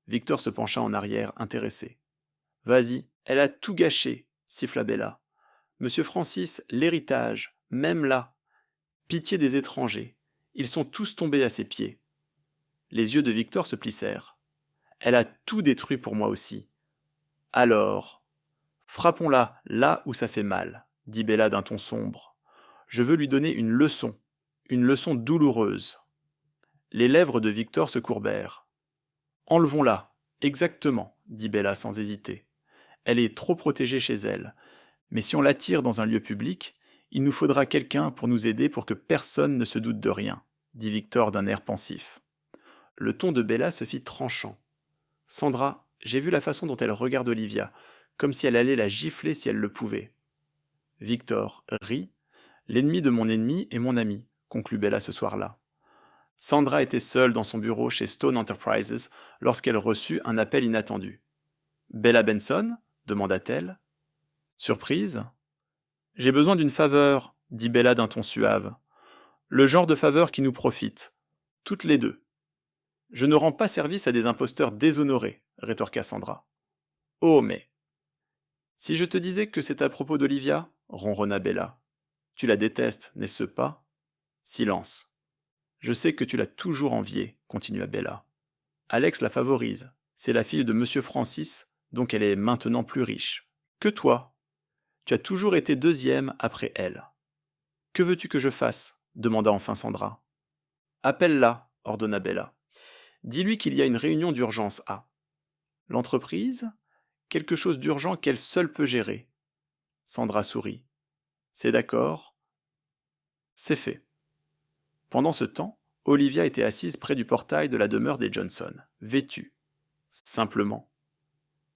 Victor se pencha en arrière, intéressé. Vas-y, elle a tout gâché, siffla Bella. Monsieur Francis, l'héritage, même là. Pitié des étrangers. Ils sont tous tombés à ses pieds. Les yeux de Victor se plissèrent. Elle a tout détruit pour moi aussi. Alors, frappons-la là où ça fait mal, dit Bella d'un ton sombre. Je veux lui donner une leçon douloureuse. Les lèvres de Victor se courbèrent. Enlevons-la, exactement, dit Bella sans hésiter. Elle est trop protégée chez elle. Mais si on l'attire dans un lieu public, il nous faudra quelqu'un pour nous aider pour que personne ne se doute de rien, dit Victor d'un air pensif. Le ton de Bella se fit tranchant. Sandra, j'ai vu la façon dont elle regarde Olivia, comme si elle allait la gifler si elle le pouvait. Victor rit. L'ennemi de mon ennemi est mon ami, conclut Bella ce soir-là. Sandra était seule dans son bureau chez Stone Enterprises lorsqu'elle reçut un appel inattendu. Bella Benson demanda-t-elle. Surprise. J'ai besoin d'une faveur, dit Bella d'un ton suave. Le genre de faveur qui nous profite. Toutes les deux. Je ne rends pas service à des imposteurs déshonorés, rétorqua Sandra. Oh, mais. Si je te disais que c'est à propos d'Olivia, ronronna Bella. Tu la détestes, n'est-ce pas? Silence. Je sais que tu l'as toujours enviée, continua Bella. Alex la favorise. C'est la fille de Monsieur Francis, donc elle est maintenant plus riche. Que toi? Tu as toujours été deuxième après elle. Que veux-tu que je fasse? Demanda enfin Sandra. Appelle-la, ordonna Bella. Dis-lui qu'il y a une réunion d'urgence à l'entreprise, quelque chose d'urgent qu'elle seule peut gérer. Sandra sourit. C'est d'accord, c'est fait. Pendant ce temps, Olivia était assise près du portail de la demeure des Johnson, vêtue, simplement.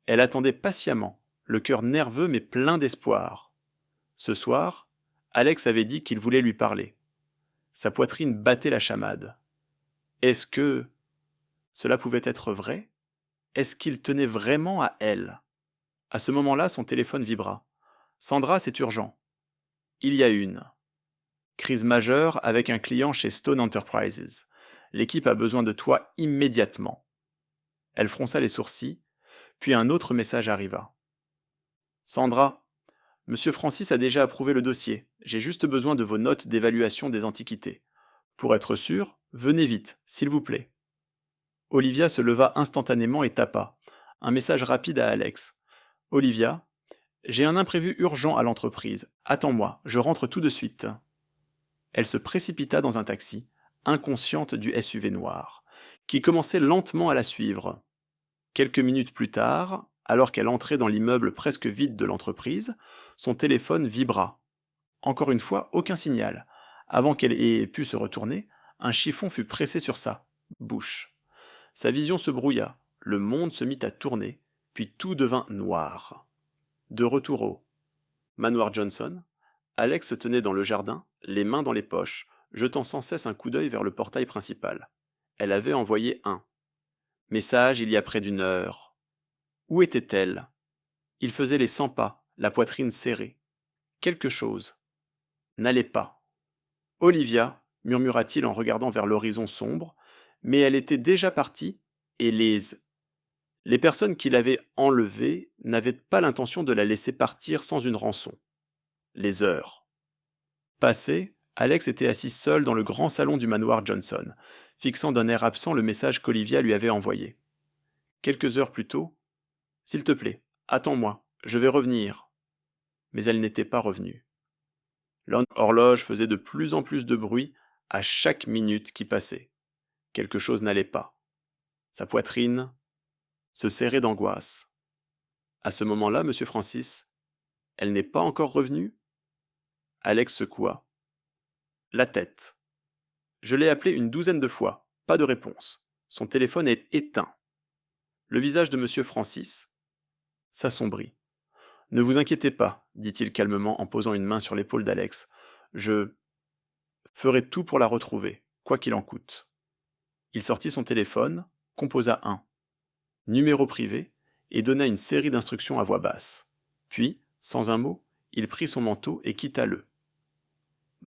Elle attendait patiemment, le cœur nerveux mais plein d'espoir. Ce soir, Alex avait dit qu'il voulait lui parler. Sa poitrine battait la chamade. Est-ce que cela pouvait être vrai? Est-ce qu'il tenait vraiment à elle? À ce moment-là, son téléphone vibra. Sandra, c'est urgent. Il y a une crise majeure avec un client chez Stone Enterprises. L'équipe a besoin de toi immédiatement. Elle fronça les sourcils, puis un autre message arriva. Sandra, Monsieur Francis a déjà approuvé le dossier. J'ai juste besoin de vos notes d'évaluation des antiquités. Pour être sûr, venez vite, s'il vous plaît. Olivia se leva instantanément et tapa. Un message rapide à Alex. Olivia, j'ai un imprévu urgent à l'entreprise. Attends-moi, je rentre tout de suite. Elle se précipita dans un taxi, inconsciente du SUV noir, qui commençait lentement à la suivre. Quelques minutes plus tard, alors qu'elle entrait dans l'immeuble presque vide de l'entreprise, son téléphone vibra. Encore une fois, aucun signal. Avant qu'elle ait pu se retourner, un chiffon fut pressé sur sa bouche. Sa vision se brouilla, le monde se mit à tourner, puis tout devint noir. De retour au Manoir Johnson, Alex se tenait dans le jardin, les mains dans les poches, jetant sans cesse un coup d'œil vers le portail principal. Elle avait envoyé un message il y a près d'une heure. Où était-elle? Il faisait les 100 pas, la poitrine serrée. Quelque chose n'allait pas. Olivia, murmura-t-il en regardant vers l'horizon sombre, mais elle était déjà partie, et les personnes qui l'avaient enlevée n'avaient pas l'intention de la laisser partir sans une rançon. Les heures passées, Alex était assis seul dans le grand salon du manoir Johnson, fixant d'un air absent le message qu'Olivia lui avait envoyé. Quelques heures plus tôt, « S'il te plaît, attends-moi, je vais revenir. » Mais elle n'était pas revenue. L'horloge faisait de plus en plus de bruit à chaque minute qui passait. Quelque chose n'allait pas. Sa poitrine se serrait d'angoisse. À ce moment-là, Monsieur Francis, elle n'est pas encore revenue? Alex secoua la tête. Je l'ai appelée une douzaine de fois, pas de réponse. Son téléphone est éteint. Le visage de Monsieur Francis s'assombrit. Ne vous inquiétez pas, dit-il calmement en posant une main sur l'épaule d'Alex. Je ferai tout pour la retrouver, quoi qu'il en coûte. Il sortit son téléphone, composa un numéro privé et donna une série d'instructions à voix basse. Puis, sans un mot, il prit son manteau et quitta le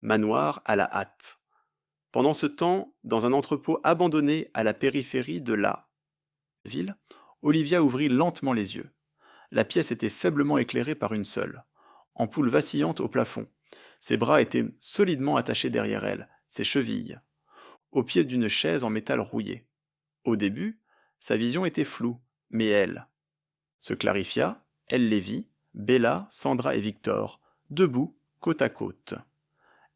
manoir à la hâte. Pendant ce temps, dans un entrepôt abandonné à la périphérie de la ville, Olivia ouvrit lentement les yeux. La pièce était faiblement éclairée par une seule ampoule vacillante au plafond. Ses bras étaient solidement attachés derrière elle, ses chevilles, au pied d'une chaise en métal rouillé. Au début, sa vision était floue, mais elle se clarifia, elle les vit, Bella, Sandra et Victor, debout, côte à côte.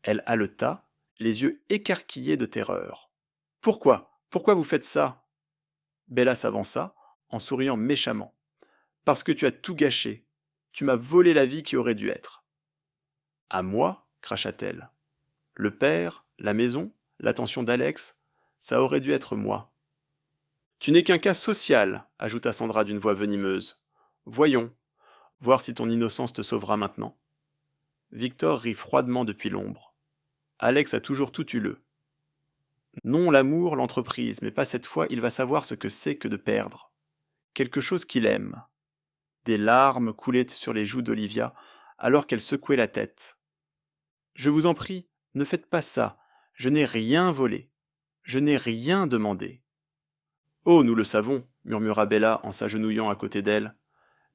Elle haleta, les yeux écarquillés de terreur. « Pourquoi? Pourquoi vous faites ça ?» Bella s'avança, en souriant méchamment. « Parce que tu as tout gâché. Tu m'as volé la vie qui aurait dû être. »« À moi ?» cracha-t-elle. « Le père, la maison, l'attention d'Alex, ça aurait dû être moi. »« Tu n'es qu'un cas social, ajouta Sandra d'une voix venimeuse. Voyons, voir si ton innocence te sauvera maintenant. Victor rit froidement depuis l'ombre. Alex a toujours tout eu le. Non l'amour, l'entreprise, mais pas cette fois, il va savoir ce que c'est que de perdre. Quelque chose qu'il aime. Des larmes coulaient sur les joues d'Olivia, alors qu'elle secouait la tête. Je vous en prie, ne faites pas ça. Je n'ai rien volé. Je n'ai rien demandé. Oh, nous le savons, murmura Bella en s'agenouillant à côté d'elle.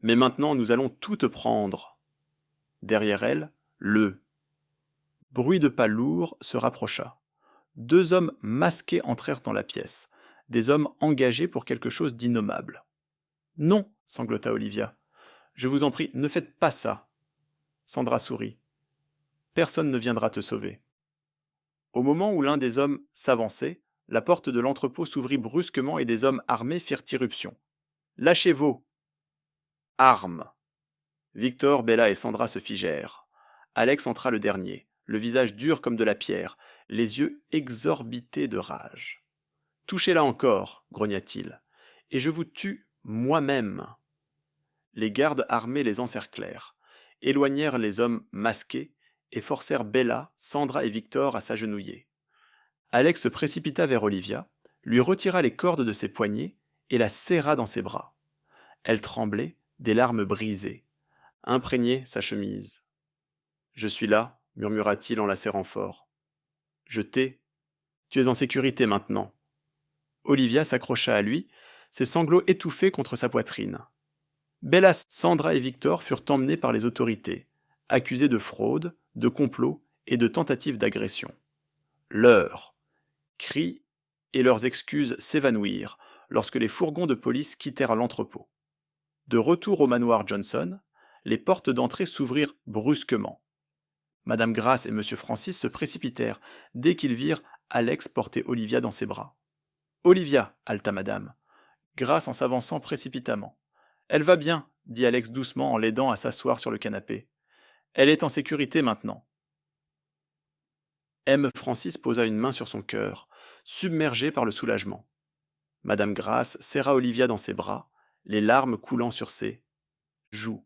Mais maintenant nous allons tout te prendre. Derrière elle, le bruit de pas lourds se rapprocha. Deux hommes masqués entrèrent dans la pièce, des hommes engagés pour quelque chose d'innommable. Non, sanglota Olivia. Je vous en prie, ne faites pas ça. Sandra sourit. Personne ne viendra te sauver. Au moment où l'un des hommes s'avançait, la porte de l'entrepôt s'ouvrit brusquement et des hommes armés firent irruption. Lâchez vos armes. Victor, Bella et Sandra se figèrent. Alex entra le dernier, le visage dur comme de la pierre, les yeux exorbités de rage. Touchez-la encore, grogna-t-il, et je vous tue moi-même. Les gardes armés les encerclèrent, éloignèrent les hommes masqués et forcèrent Bella, Sandra et Victor à s'agenouiller. Alex se précipita vers Olivia, lui retira les cordes de ses poignets et la serra dans ses bras. Elle tremblait, des larmes brisées, imprégnait sa chemise. Je suis là, murmura-t-il en la serrant fort. Je t'ai. Tu es en sécurité maintenant. Olivia s'accrocha à lui, ses sanglots étouffés contre sa poitrine. Bella, Sandra et Victor furent emmenés par les autorités, accusés de fraude, de complot et de tentative d'agression. Leurs cris et leurs excuses s'évanouirent lorsque les fourgons de police quittèrent l'entrepôt. De retour au manoir Johnson, les portes d'entrée s'ouvrirent brusquement. Madame Grace et Monsieur Francis se précipitèrent dès qu'ils virent Alex porter Olivia dans ses bras. Olivia, haleta Madame, Grace en s'avançant précipitamment. Elle va bien, dit Alex doucement en l'aidant à s'asseoir sur le canapé. Elle est en sécurité maintenant. M. Francis posa une main sur son cœur, submergé par le soulagement. Madame Grace serra Olivia dans ses bras, les larmes coulant sur ses joues.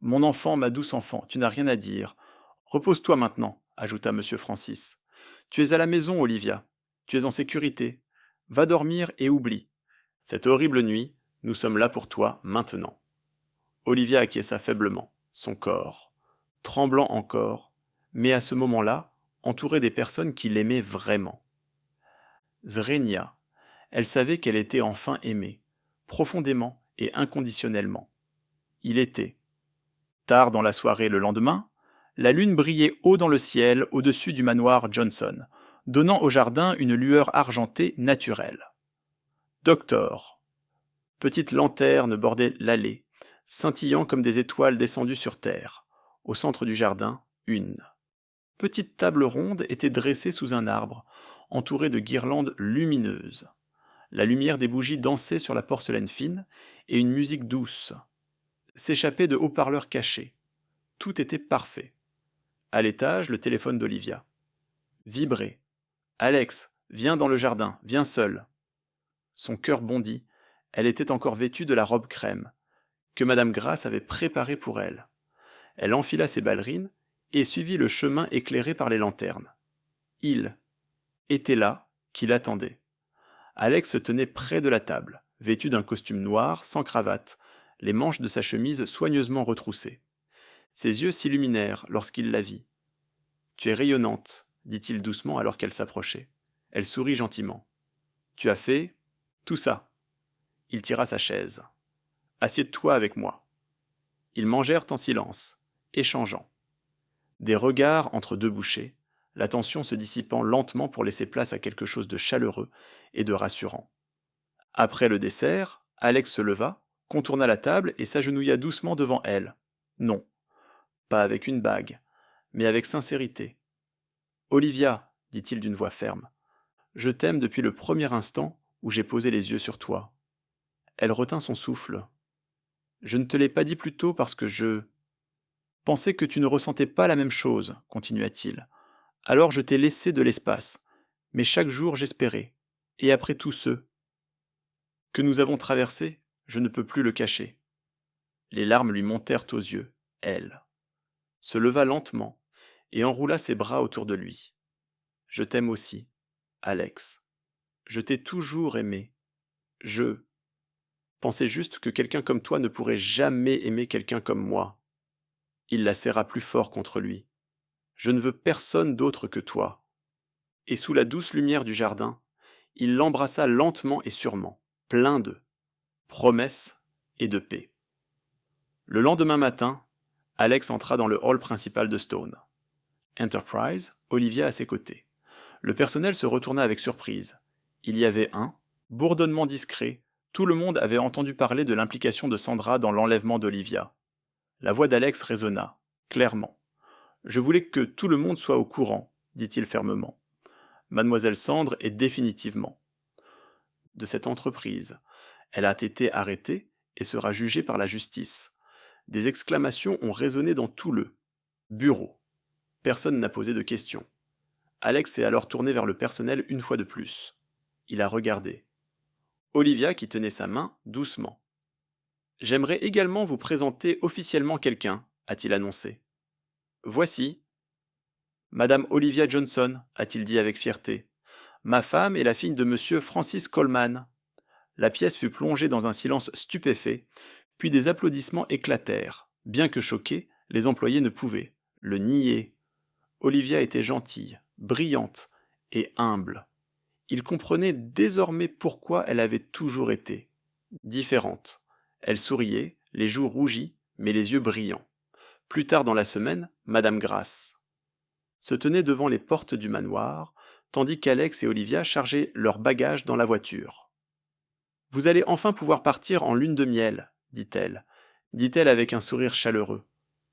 Mon enfant, ma douce enfant, tu n'as rien à dire. Repose-toi maintenant, ajouta M. Francis. Tu es à la maison, Olivia. Tu es en sécurité. Va dormir et oublie. Cette horrible nuit, nous sommes là pour toi maintenant. Olivia acquiesça faiblement, son corps, tremblant encore, mais à ce moment-là, entourée des personnes qui l'aimaient vraiment. Zrenia, elle savait qu'elle était enfin aimée, profondément et inconditionnellement. Il était. Tard dans la soirée le lendemain, la lune brillait haut dans le ciel au-dessus du manoir Johnson, donnant au jardin une lueur argentée naturelle. Doctor. Petite lanterne bordait l'allée, scintillant comme des étoiles descendues sur terre. Au centre du jardin, une petite table ronde était dressée sous un arbre, entourée de guirlandes lumineuses. La lumière des bougies dansait sur la porcelaine fine, et une musique douce s'échappait de haut-parleurs cachés. Tout était parfait. À l'étage, le téléphone d'Olivia vibrait. Alex, viens dans le jardin, viens seul. Son cœur bondit. Elle était encore vêtue de la robe crème, que Madame Grace avait préparée pour elle. Elle enfila ses ballerines et suivit le chemin éclairé par les lanternes. Il était là, qui l'attendait. Alex se tenait près de la table, vêtu d'un costume noir, sans cravate, les manches de sa chemise soigneusement retroussées. Ses yeux s'illuminèrent lorsqu'il la vit. « Tu es rayonnante, dit-il doucement alors qu'elle s'approchait. Elle sourit gentiment. Tu as fait tout ça. Il tira sa chaise. Assieds-toi avec moi. Ils mangèrent en silence, échangeant. Des regards entre deux bouchées, la tension se dissipant lentement pour laisser place à quelque chose de chaleureux et de rassurant. Après le dessert, Alex se leva, contourna la table et s'agenouilla doucement devant elle. Non, pas avec une bague, mais avec sincérité. « Olivia, dit-il d'une voix ferme, je t'aime depuis le premier instant où j'ai posé les yeux sur toi. » Elle retint son souffle. « Je ne te l'ai pas dit plus tôt parce que je pensais que tu ne ressentais pas la même chose, continua-t-il. Alors je t'ai laissé de l'espace, mais chaque jour j'espérais. Et après tous ceux que nous avons traversés, je ne peux plus le cacher. » Les larmes lui montèrent aux yeux, elle se leva lentement et enroula ses bras autour de lui. « Je t'aime aussi, Alex. Je t'ai toujours aimé. Je pensais juste que quelqu'un comme toi ne pourrait jamais aimer quelqu'un comme moi. » Il la serra plus fort contre lui. « Je ne veux personne d'autre que toi. » Et sous la douce lumière du jardin, il l'embrassa lentement et sûrement. plein de promesses et de paix. Le lendemain matin, Alex entra dans le hall principal de Stone. Enterprise, Olivia à ses côtés. Le personnel se retourna avec surprise. Il y avait un bourdonnement discret. Tout le monde avait entendu parler de l'implication de Sandra dans l'enlèvement d'Olivia. La voix d'Alex résonna, clairement. « Je voulais que tout le monde soit au courant, dit-il fermement. Mademoiselle Sandre est définitivement de cette entreprise. Elle a été arrêtée et sera jugée par la justice. » Des exclamations ont résonné dans tout le bureau. Personne n'a posé de questions. Alex s'est alors tourné vers le personnel une fois de plus. Il a regardé. Olivia qui tenait sa main doucement. « J'aimerais également vous présenter officiellement quelqu'un, a-t-il annoncé. Voici. Madame Olivia Johnson, a-t-il dit avec fierté. Ma femme est la fille de monsieur Francis Coleman. La pièce fut plongée dans un silence stupéfait, puis des applaudissements éclatèrent. Bien que choqués, les employés ne pouvaient le nier. Olivia était gentille, brillante et humble. Il comprenait désormais pourquoi elle avait toujours été différente. Elle souriait, les joues rougies, mais les yeux brillants. Plus tard dans la semaine, Madame Grace se tenait devant les portes du manoir, tandis qu'Alex et Olivia chargeaient leurs bagages dans la voiture. « Vous allez enfin pouvoir partir en lune de miel, dit-elle avec un sourire chaleureux.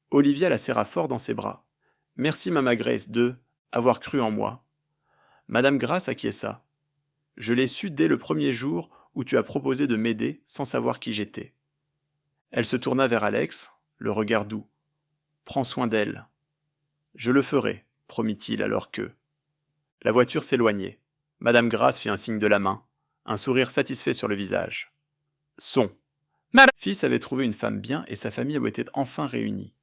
Olivia la serra fort dans ses bras. « Merci, Mama Grace, de avoir cru en moi. » Madame Grace acquiesça. « Je l'ai su dès le premier jour où tu as proposé de m'aider sans savoir qui j'étais. » Elle se tourna vers Alex, le regard doux. « Prends soin d'elle. »« Je le ferai, promit-il alors que... » La voiture s'éloignait. Madame Grace fit un signe de la main, un sourire satisfait sur le visage. Son. Madame Fils avait trouvé une femme bien et sa famille avait été enfin réunie.